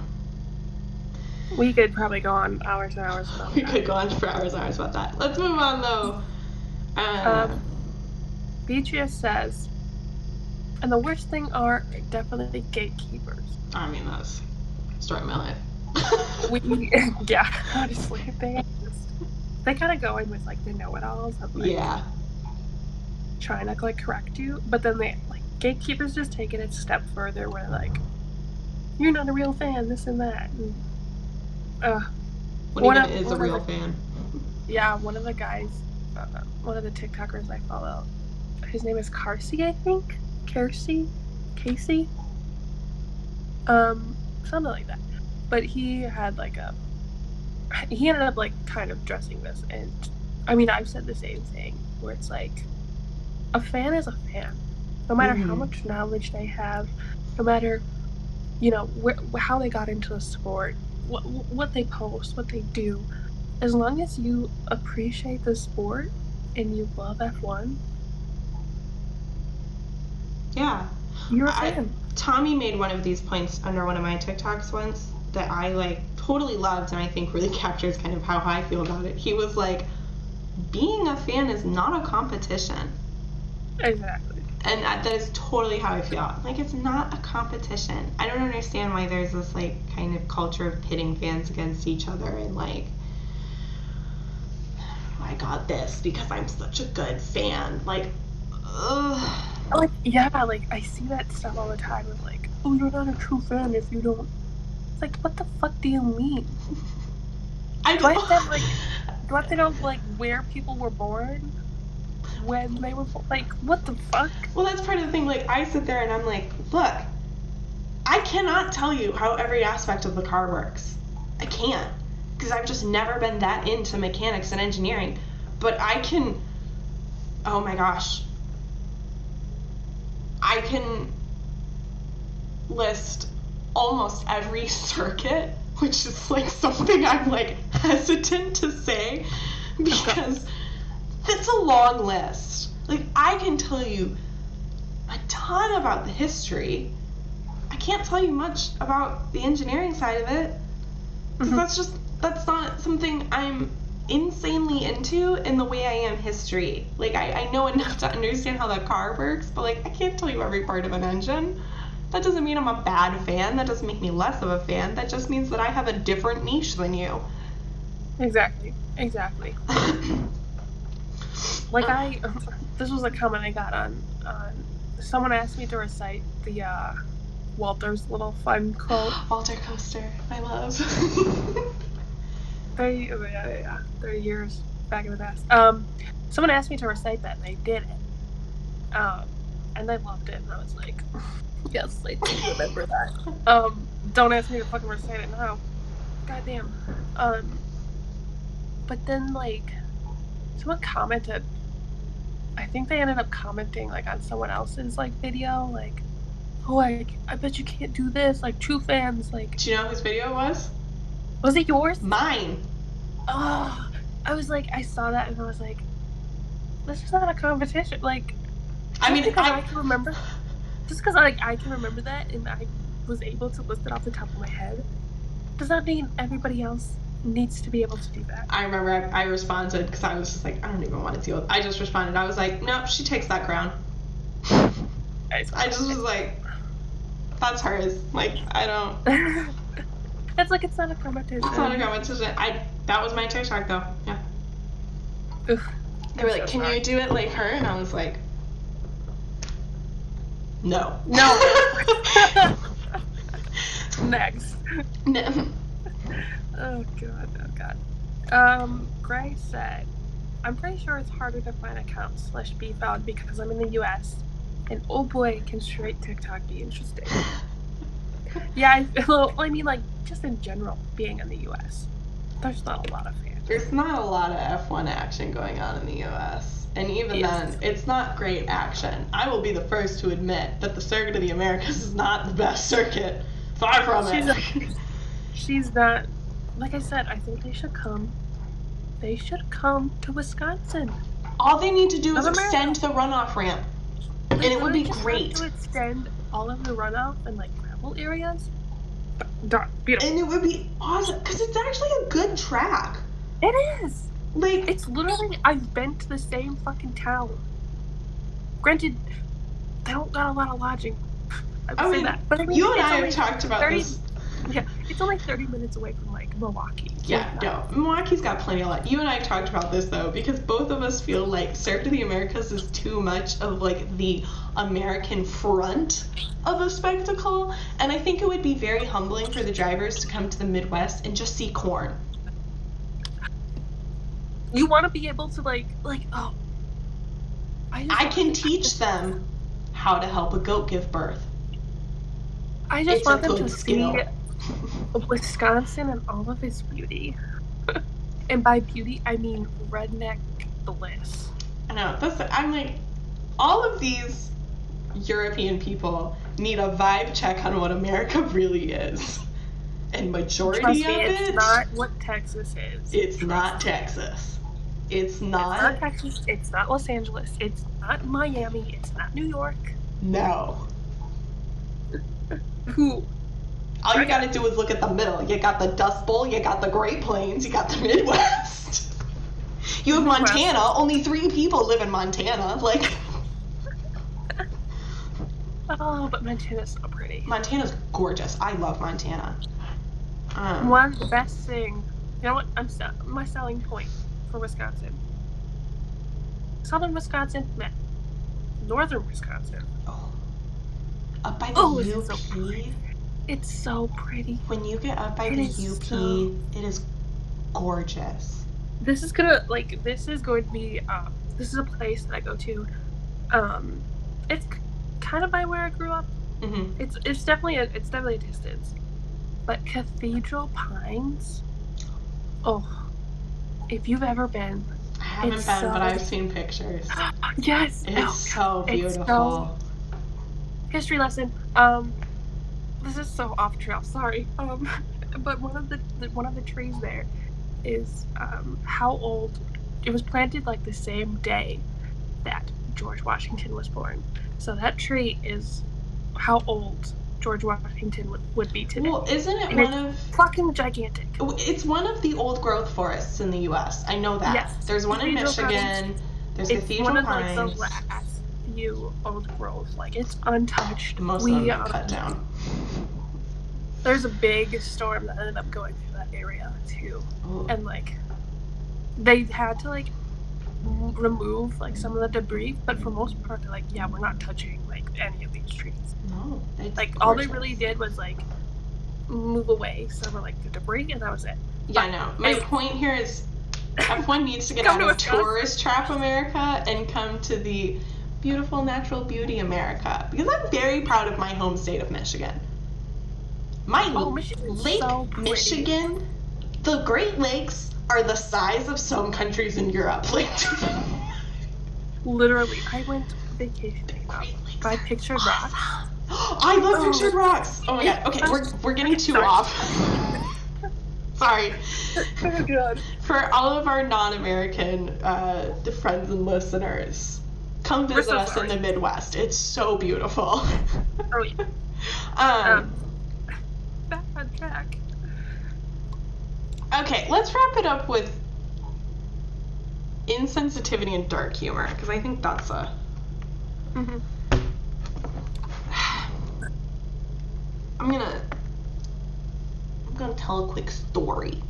We could probably go on hours and hours about that. We could go on for hours and hours about that. Let's move on, though. Beatrice says, and the worst thing are definitely gatekeepers. I mean, that's story of my life. Yeah, honestly, they kind of go in with, like, the know-it-alls of, like, trying to, like, correct you, but then they, like, gatekeepers just take it a step further where, like, you're not a real fan, this and that. And, what even is a real fan? Yeah, one of the guys, one of the TikTokers I follow, his name is Carsey, I think? Casey? Something like that. But he had, like, he ended up, like, kind of dressing this, and, I mean, I've said the same thing, where it's like, a fan is a fan. No matter how much knowledge they have, no matter, you know, how they got into the sport, what they post, what they do, as long as you appreciate the sport and you love F1, yeah, you're a fan. Tommy made one of these points under one of my TikToks once that I, like, totally loved and I think really captures kind of how I feel about it. He was like, being a fan is not a competition. Exactly. And that is totally how I feel. Like, it's not a competition. I don't understand why there's this, like, kind of culture of pitting fans against each other and, like, I got this because I'm such a good fan. Like, ugh. Like, yeah, like, I see that stuff all the time with, like, oh, you're not a true fan if you don't. It's like, what the fuck do you mean? Do I have to know, like, where people were born? When they were born? Like, what the fuck? Well, that's part of the thing. Like, I sit there and I'm like, look, I cannot tell you how every aspect of the car works. I can't. Because I've just never been that into mechanics and engineering. But I can, oh my gosh, I can list almost every circuit, which is, like, something I'm, like, hesitant to say because That's a long list. Like, I can tell you a ton about the history. I can't tell you much about the engineering side of it. Because that's not something I'm insanely into in the way I am history. Like, I know enough to understand how the car works, but, like, I can't tell you every part of an engine. That doesn't mean I'm a bad fan. That doesn't make me less of a fan. That just means that I have a different niche than you. Exactly. Like, this was a comment I got on someone asked me to recite the Walter's little fun quote. Walter Coaster, my love. 30 years back in the past. Someone asked me to recite that, and I did it. And I loved it, and I was like, yes, I do remember that. Don't ask me to fucking recite it now. Goddamn. But then, like, someone commented, I think they ended up commenting, like, on someone else's, like, video, like, oh, I bet you can't do this, like, true fans, like... Do you know whose video it was? Was it yours? Mine. Oh, I was like, I saw that, and I was like, this is not a competition, like... I mean, I can remember... Just because, like, I can remember that, and I was able to list it off the top of my head, does not mean everybody else needs to be able to do that. I remember I responded because I was just like, I don't even want to deal with it. I just responded. I was like, nope, she takes that crown. I just was like, that's hers. Like, I don't. It's like, it's not a competition. It's not a competition. That was my TikTok though. Yeah. Oof. They were like, can you do it like her? And I was like, no. Next. No. Oh god. Gray said, I'm pretty sure it's harder to find accounts / be found because I'm in the US, and oh boy, can straight TikTok be interesting. Yeah, I mean, like, just in general, being in the US, there's not a lot of fans. There's not a lot of F1 action going on in the US. And even then, it's not great action. I will be the first to admit that the Circuit of the Americas is not the best circuit. Far from it. She's not. Like I said, I think they should come. They should come to Wisconsin. All they need to do is extend the runoff ramp. And it would be great. To extend all of the runoff and, like, gravel areas. Beautiful. And it would be awesome. Because it's actually a good track. It is. Like, it's literally, I've been to the same fucking town. Granted, they don't got a lot of lodging. I would say that. But I mean, you and I have talked about this. Yeah, it's only 30 minutes away from, like, Milwaukee. Yeah, no, Milwaukee's got plenty of lot. You and I have talked about this, though, because both of us feel like Circuit of the Americas is too much of, like, the American front of a spectacle. And I think it would be very humbling for the drivers to come to the Midwest and just see corn. You want to be able to, like, oh. I can teach them how to help a goat give birth. I just want them to see Wisconsin and all of its beauty. And by beauty, I mean redneck bliss. I know. I'm like, all of these European people need a vibe check on what America really is. And majority Trust me, of it... it's not what Texas is. It's not Texas. It's not Texas. It's not Los Angeles. It's not Miami. It's not New York. No. Who? All you gotta do is look at the middle. You got the Dust Bowl, you got the Great Plains, you got the Midwest. You have Montana. Only 3 people live in Montana. Like. Oh, but Montana's so pretty. Montana's gorgeous. I love Montana. One best thing. You know what? My selling point for Wisconsin. Southern Wisconsin, meh. Northern Wisconsin. Oh. Up by the UP. It's so pretty. When you get up by the UP, it is gorgeous. This is going to be, this is a place that I go to. It's kind of by where I grew up. Mm-hmm. It's definitely a distance. But Cathedral Pines, oh, if you've ever been. I haven't been, but I've seen pictures. Yes. It's so beautiful. It's so... History lesson. This is so off trail. Sorry. But one of the trees there is how old it was planted like the same day that George Washington was born. So that tree is how old George Washington would be today. Well, isn't it and one it's of... fucking gigantic. It's one of the old growth forests in the U.S. I know that. Yes. There's one in Michigan. There's Cathedral It's one Pines. of like the last few old growth. Like, it's untouched. Most of them get cut down. There's a big storm that ended up going through that area too. Ooh. And like they had to like remove like some of the debris, but for most part they're like, yeah, we're not touching like any of these trees. No, it's like gorgeous. all they really did was like move away some of like the debris, and that was it. Yeah, no. My point here is F1 needs to get out of tourist trap America and come to the beautiful natural beauty America, because I'm very proud of my home state of Michigan. Lake so Michigan, the Great Lakes are the size of some countries in Europe. Like, literally, I went vacationing. I pictured rocks. I love pictured rocks. Oh my god. Okay, we're getting too off. Sorry. Oh god. For all of our non-American friends and listeners, come visit us in the Midwest. It's so beautiful. Oh yeah. Back on track. Okay, let's wrap it up with insensitivity and dark humor, because I think that's a... Mm-hmm. I'm gonna tell a quick story.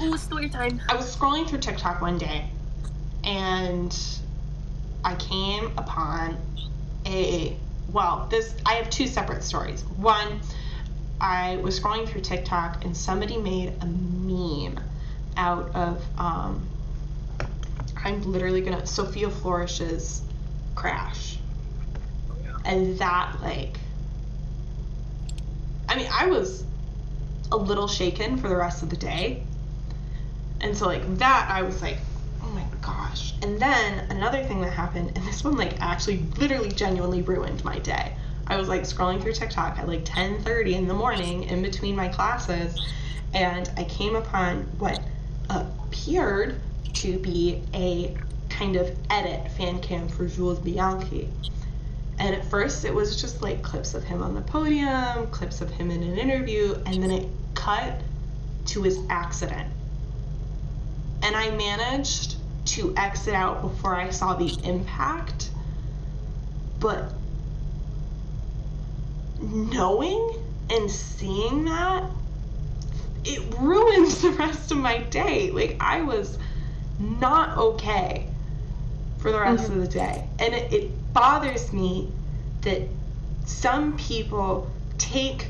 Ooh, story time. I was scrolling through TikTok one day, and I came upon I have two separate stories. One, I was scrolling through TikTok and somebody made a meme out of I'm literally gonna Sophia Flourish's crash. And that, like, I mean, I was a little shaken for the rest of the day. And so, like, that, I was like, oh my gosh. And then another thing that happened, and this one, like, actually literally genuinely ruined my day. I was, like, scrolling through TikTok at, like, 10:30 in the morning in between my classes, and I came upon what appeared to be a kind of edit fan cam for Jules Bianchi. And at first it was just, like, clips of him on the podium, clips of him in an interview, and then it cut to his accident. And I managed to exit out before I saw the impact, but knowing and seeing that, it ruined the rest of my day. Like, I was not okay for the rest of the day. And it bothers me that some people take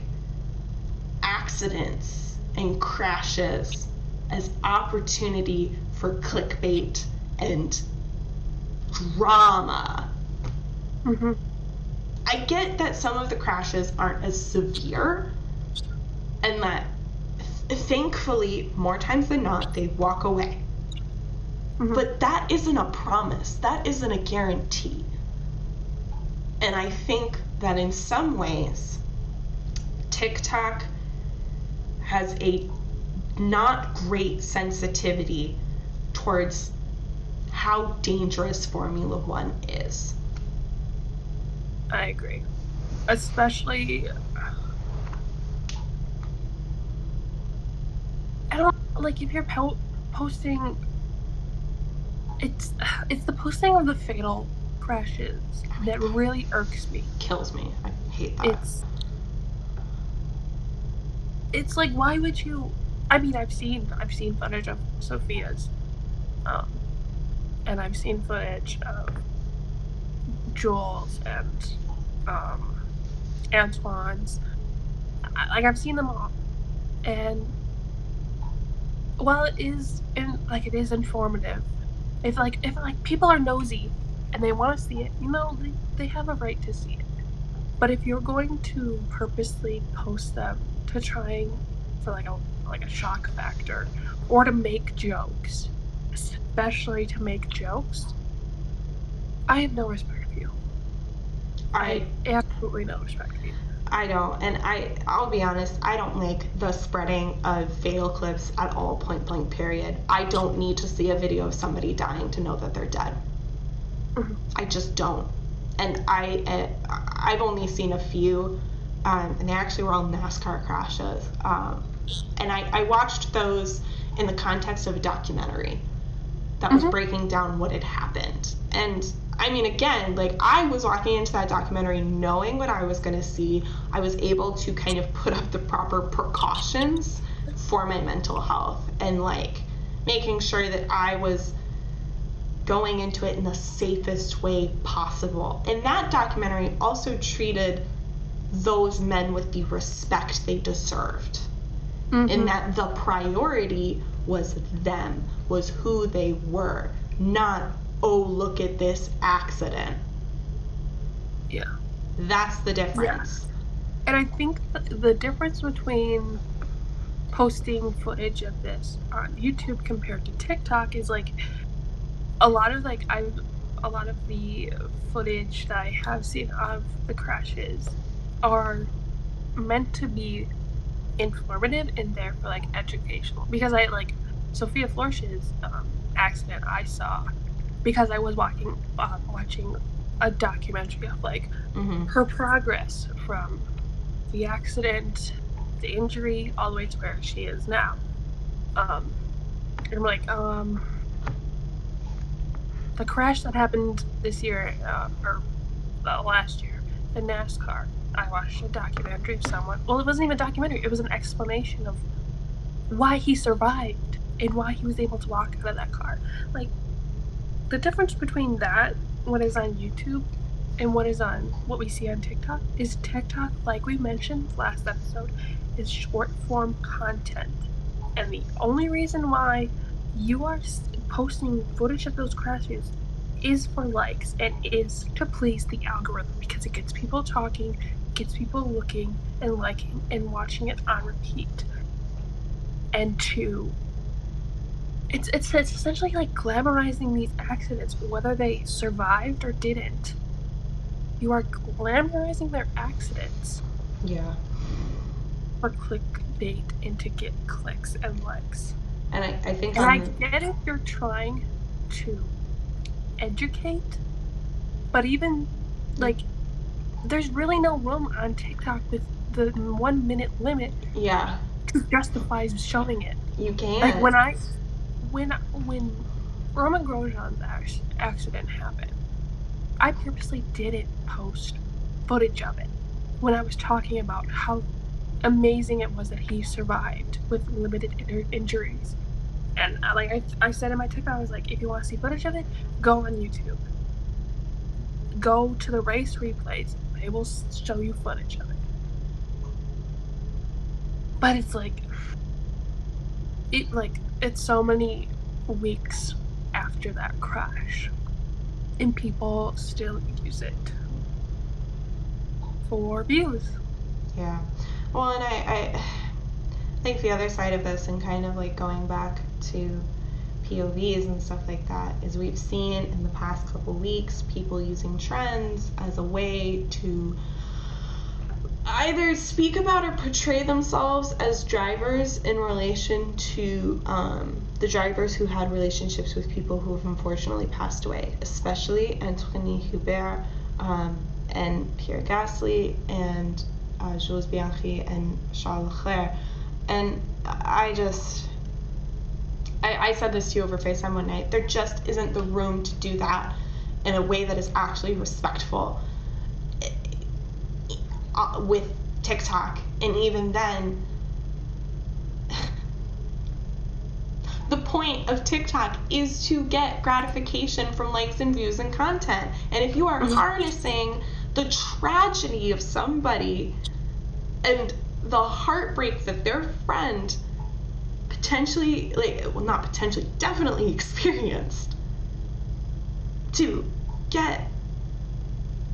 accidents and crashes as opportunity for clickbait and drama. Mm-hmm. I get that some of the crashes aren't as severe, and that thankfully, more times than not, they walk away. Mm-hmm. But that isn't a promise. That isn't a guarantee. And I think that in some ways, TikTok has a not great sensitivity towards how dangerous Formula One is. I agree. Especially, I don't, like, if you're posting, it's the posting of the fatal crashes that really irks me. Kills me. I hate that. It's like, why would you? I mean, I've seen footage of Sophia's, and I've seen footage of Jules and Antoine's. I've seen them all, and while it is informative, if people are nosy and they want to see it, they have a right to see it. But if you're going to purposely post them to try for like a shock factor, or to make jokes, especially to make jokes, I have no respect for you. I absolutely no respect for you. I don't. And I'll be honest, I don't like the spreading of fail clips at all, point blank period. I don't need to see a video of somebody dying to know that they're dead. I just don't. And I've only seen a few, and they actually were all NASCAR crashes. And I watched those in the context of a documentary that was breaking down what had happened. And I mean, again, like, I was walking into that documentary knowing what I was going to see. I was able to kind of put up the proper precautions for my mental health and, like, making sure that I was going into it in the safest way possible. And that documentary also treated those men with the respect they deserved. In that the priority was them, was who they were, not, oh, look at this accident. Yeah. That's the difference. Yeah. And I think the difference between posting footage of this on YouTube compared to TikTok is, like, a lot of the footage that I have seen of the crashes are meant to be informative and therefore, like, educational. Because I, like, Sophia Florsch's accident I saw because I was watching a documentary of, like, her progress from the accident, the injury, all the way to where she is now. And I'm like, the crash that happened this year, or last year, in NASCAR, I watched a documentary of someone. Well, it wasn't even a documentary. It was an explanation of why he survived and why he was able to walk out of that car. Like, the difference between that, what is on YouTube, and what we see on TikTok, is TikTok, like we mentioned last episode, is short form content. And the only reason why you are posting footage of those crashes is for likes and is to please the algorithm, because it gets people talking, gets people looking and liking and watching it on repeat. And it's essentially like glamorizing these accidents, whether they survived or didn't. You are glamorizing their accidents. Yeah. For clickbait and to get clicks and likes. And I think I get if you're trying to educate, but even, like, there's really no room on TikTok with the 1 minute limit. Yeah. To justify showing it. You can't. Like, when Roman Grosjean's accident happened, I purposely didn't post footage of it when I was talking about how amazing it was that he survived with limited injuries. And I said in my TikTok, I was like, if you want to see footage of it, go on YouTube. Go to the race replays. They will show you footage of it. But it's like, it's so many weeks after that crash, and people still use it for views. Yeah. Well, and I think the other side of this, and kind of like going back to POVs and stuff like that, is we've seen in the past couple weeks people using trends as a way to either speak about or portray themselves as drivers in relation to the drivers who had relationships with people who have unfortunately passed away, especially Anthony Hubert and Pierre Gasly and Jules Bianchi and Charles Leclerc. And I said this to you over FaceTime one night, there just isn't the room to do that in a way that is actually respectful with TikTok. And even then, the point of TikTok is to get gratification from likes and views and content. And if you are harnessing the tragedy of somebody and the heartbreak that their friend potentially, not potentially, definitely experienced, to get,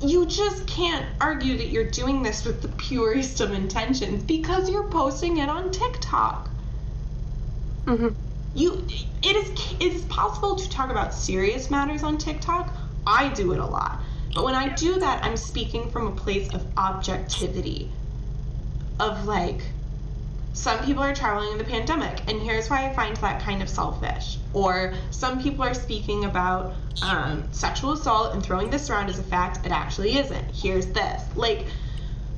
you just can't argue that you're doing this with the purest of intentions because you're posting it on TikTok. It is possible to talk about serious matters on TikTok. I do it a lot. But when I do that, I'm speaking from a place of objectivity. Of like, some people are traveling in the pandemic, and here's why I find that kind of selfish. Or some people are speaking about sexual assault and throwing this around as a fact. It actually isn't. Here's this. Like,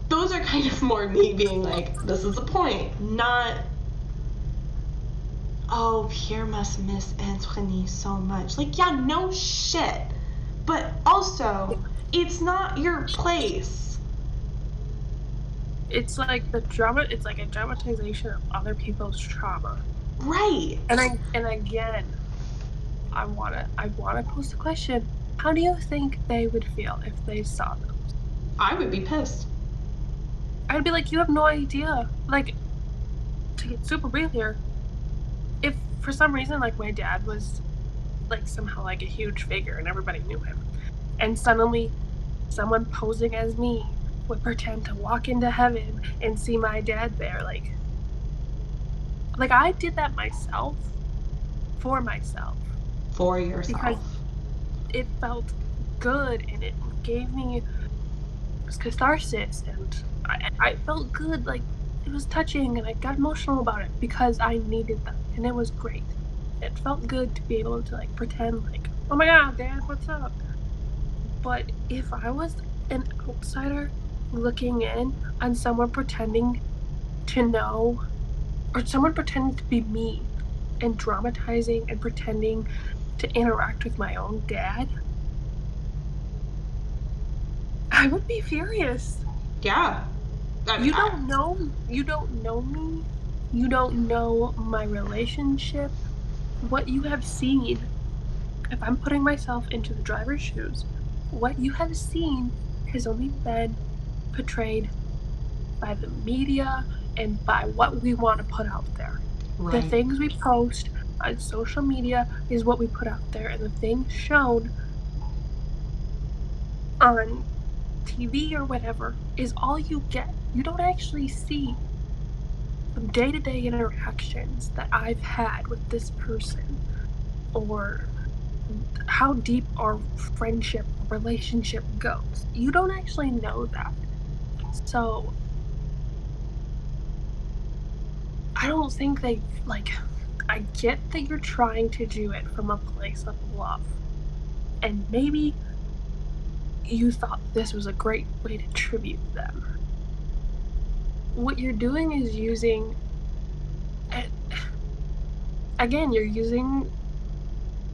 those are kind of more me being like, this is the point. Not, oh, Pierre must miss Antoine so much. Like, yeah, no shit. But also, it's not your place. It's like the drama. It's like a dramatization of other people's trauma. Right. And again, I wanna pose the question: how do you think they would feel if they saw them? I would be pissed. I'd be like, you have no idea. Like, to get super real here, if for some reason, like, my dad was, like, somehow, like, a huge figure and everybody knew him, and suddenly someone posing as me would pretend to walk into heaven and see my dad there, like I did that myself, for myself. For yourself. Because it felt good, and it gave me catharsis, and I felt good, like, it was touching, and I got emotional about it because I needed that, and it was great. It felt good to be able to, like, pretend, like, oh my god, Dad, what's up? But if I was an outsider looking in on someone pretending to know, or someone pretending to be me and dramatizing and pretending to interact with my own dad, I would be furious. Yeah. You don't know me. You don't know my relationship. What you have seen, if I'm putting myself into the driver's shoes, what you have seen has only been portrayed by the media and by what we want to put out there. Right. The things we post on social media is what we put out there, and the things shown on TV or whatever is all you get. You don't actually see the day-to-day interactions that I've had with this person, or how deep our friendship relationship goes. You don't actually know that. So I don't think they, like, I get that you're trying to do it from a place of love, and maybe you thought this was a great way to tribute them. What you're doing is using, again, you're using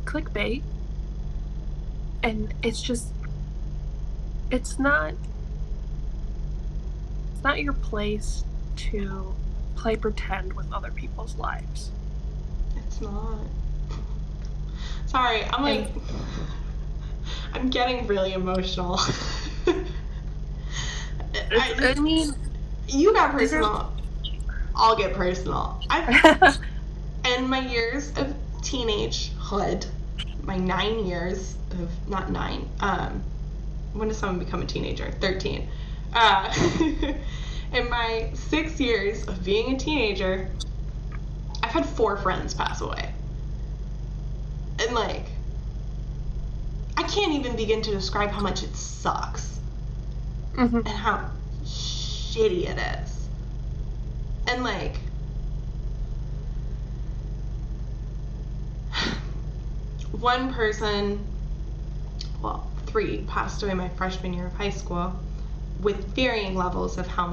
clickbait, and it's just, it's not your place to play pretend with other people's lives. It's not. Sorry, I'm getting really emotional. I mean, you got personal. I'll get personal. In my years of teenagehood, my 9 years of, not 9, when does someone become a teenager? 13. In my 6 years of being a teenager, I've had 4 friends pass away. And, like, I can't even begin to describe how much it sucks. Mm-hmm. And how shitty it is. And, like, one person, well, 3 passed away my freshman year of high school, with varying levels of how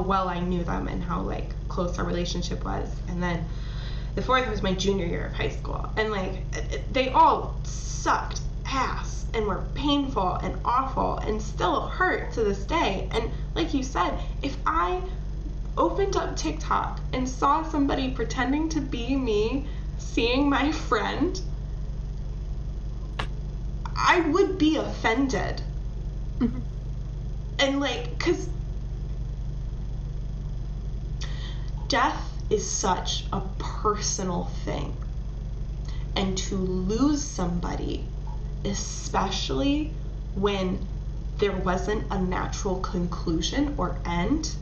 well I knew them and how, like, close our relationship was. And then the 4th was my junior year of high school, and, like, they all sucked ass and were painful and awful and still hurt to this day. And like you said, if I opened up TikTok and saw somebody pretending to be me seeing my friend, I would be offended. Mm-hmm. And, like, 'cause death is such a personal thing, and to lose somebody, especially when there wasn't a natural conclusion or end,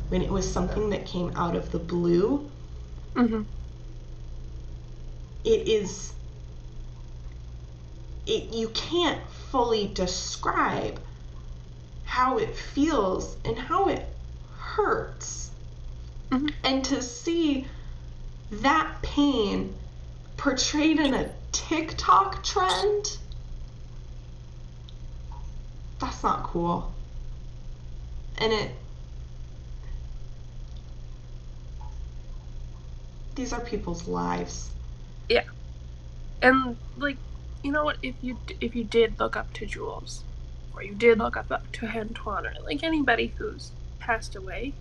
when it was something that came out of the blue, mm-hmm. you can't fully describe how it feels and how it hurts. Mm-hmm. And to see that pain portrayed in a TikTok trend, that's not cool. And these are people's lives. Yeah. And, like, you know what, if you did look up to Jules, or you did look up to Antoine, or like anybody who's passed away,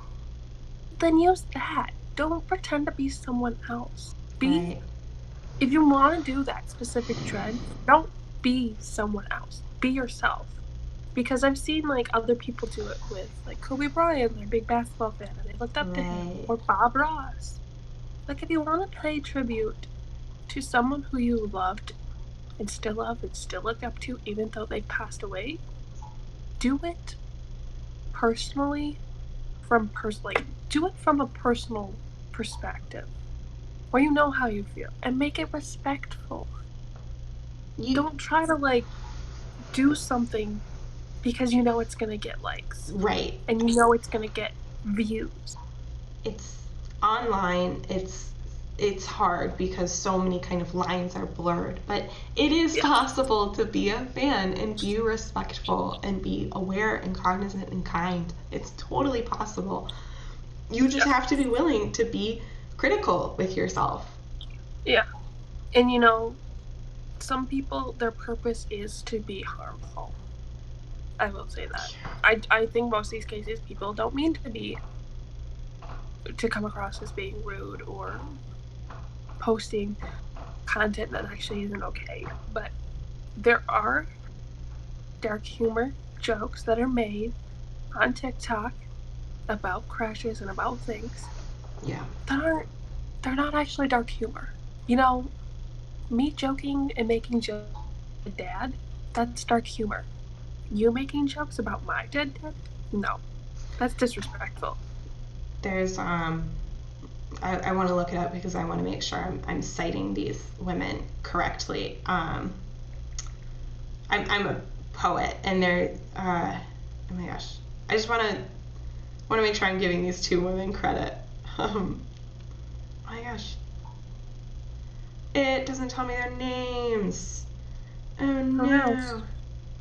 then use that. Don't pretend to be someone else. Right. If you want to do that specific trend, don't be someone else. Be yourself. Because I've seen, like, other people do it with, like, Kobe Bryant, they're a big basketball fan, and they looked up to him, or Bob Ross. Like, if you want to pay tribute to someone who you loved and still love and still look up to, even though they passed away, do it personally, do it from a personal perspective, where you know how you feel, and make it respectful. Don't try to, like, do something because you know it's gonna get likes. Right. And you know it's gonna get views. It's online, it's hard because so many kind of lines are blurred, but it is possible to be a fan and be respectful and be aware and cognizant and kind. It's totally possible. You just have to be willing to be critical with yourself. Yeah. And, you know, some people, their purpose is to be harmful. I will say that. I think most of these cases, people don't mean to come across as being rude or posting content that actually isn't okay. But there are dark humor jokes that are made on TikTok about crashes and about things. Yeah. They're not actually dark humor. You know, me joking and making jokes about my dad, that's dark humor. You making jokes about my dead dad? No. That's disrespectful. There's I want to look it up because I want to make sure I'm citing these women correctly. I'm a poet, and they're oh my gosh, I just want to make sure I'm giving these two women credit. Oh my gosh, it doesn't tell me their names. Oh no.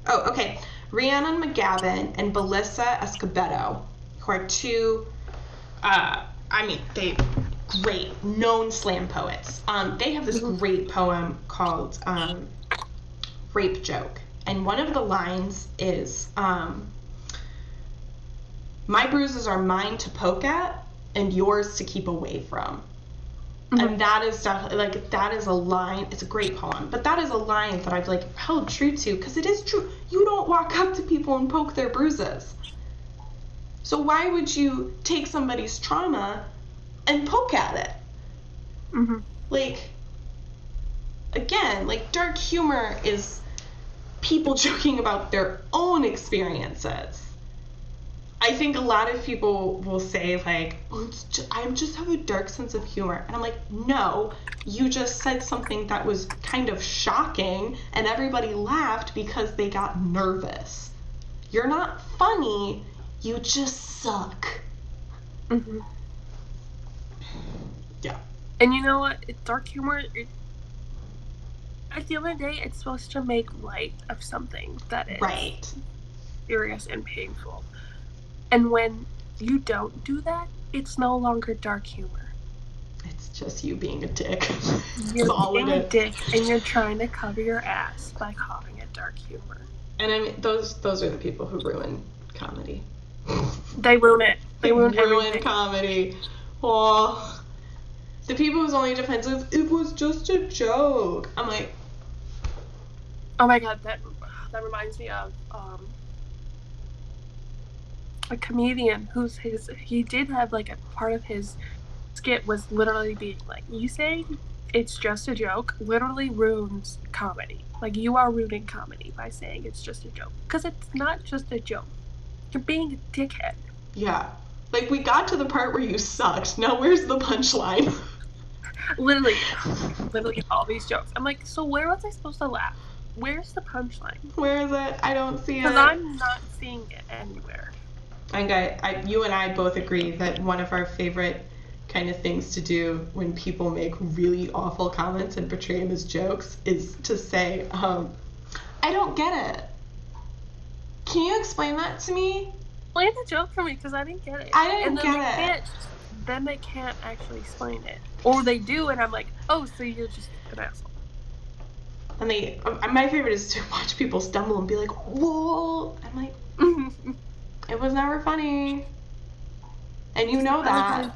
Oh, okay. Rhiannon McGavin and Belissa Escobedo, who are two, they great known slam poets. They have this great poem called Rape Joke, and one of the lines is, my bruises are mine to poke at and yours to keep away from. And that is definitely, like, that is a line. It's a great poem, but that is a line that I've, like, held true to, because it is true. You don't walk up to people and poke their bruises. So why would you take somebody's trauma and poke at it? Like, again, like, dark humor is people joking about their own experiences. I think a lot of people will say, like, oh, I just have a dark sense of humor. And I'm like, no, you just said something that was kind of shocking and everybody laughed because they got nervous. You're not funny, you just suck. Yeah. And you know what? Dark humor, at the end of the day, it's supposed to make light of something that is serious and painful. And when you don't do that, it's no longer dark humor. It's just you being a dick. You're being a dick, and you're trying to cover your ass by calling it dark humor. And I mean, those are the people who ruin comedy. They ruin it. They ruin everything. Comedy. Oh, the people whose only defense is, it was just a joke. I'm like, oh my god, that reminds me of a comedian he did have, like, a part of his skit was literally being like, you saying it's just a joke literally ruins comedy. Like, you are ruining comedy by saying it's just a joke. Because it's not just a joke. You're being a dickhead. Yeah. Like, we got to the part where you sucked. Now where's the punchline? Literally all these jokes. I'm like, so where was I supposed to laugh? where's the punchline? Where is it? I don't see it. Because I'm not seeing it anywhere. You and I both agree that one of our favorite kind of things to do when people make really awful comments and portray them as jokes is to say, I don't get it. Can you explain that to me? Explain the joke for me, because I didn't get it. I didn't get it. Then they can't actually explain it. Or they do, and I'm like, oh, so you're just an asshole. And my favorite is to watch people stumble and be like, whoa. I'm like, it was never funny. And you know that.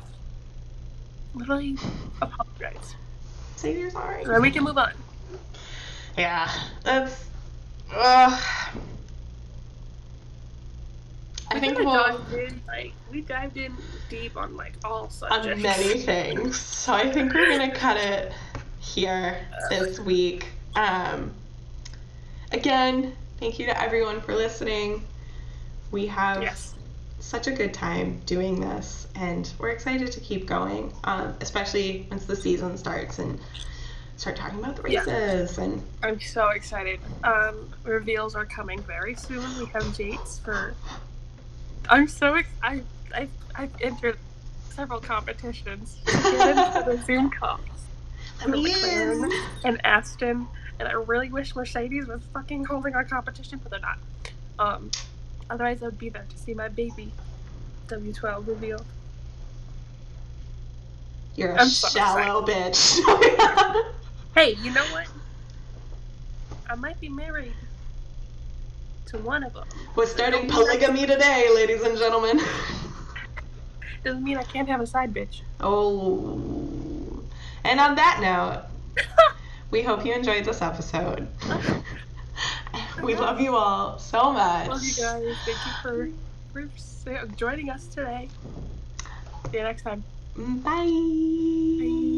Literally apologize. Say you're sorry. Then we can move on. Yeah, that's. I think we dived in deep on all subjects. On many things. So I think we're gonna cut it here this week. Again, thank you to everyone for listening. We have such a good time doing this, and we're excited to keep going, especially once the season starts and start talking about the races. And I'm so excited. Reveals are coming very soon. We have dates for. I'm so excited. I've entered several competitions to get into the Zoom calls for McLaren and Aston, and I really wish Mercedes was fucking holding our competition, but they're not. Otherwise, I would be there to see my baby W12 revealed. You're a shallow bitch. Hey, you know what? I might be married to one of them. We're starting polygamy today, ladies and gentlemen. Doesn't mean I can't have a side bitch. Oh. And on that note, we hope you enjoyed this episode. We love you all so much. Love you guys. Thank you for joining us today. See you next time. Bye. Bye.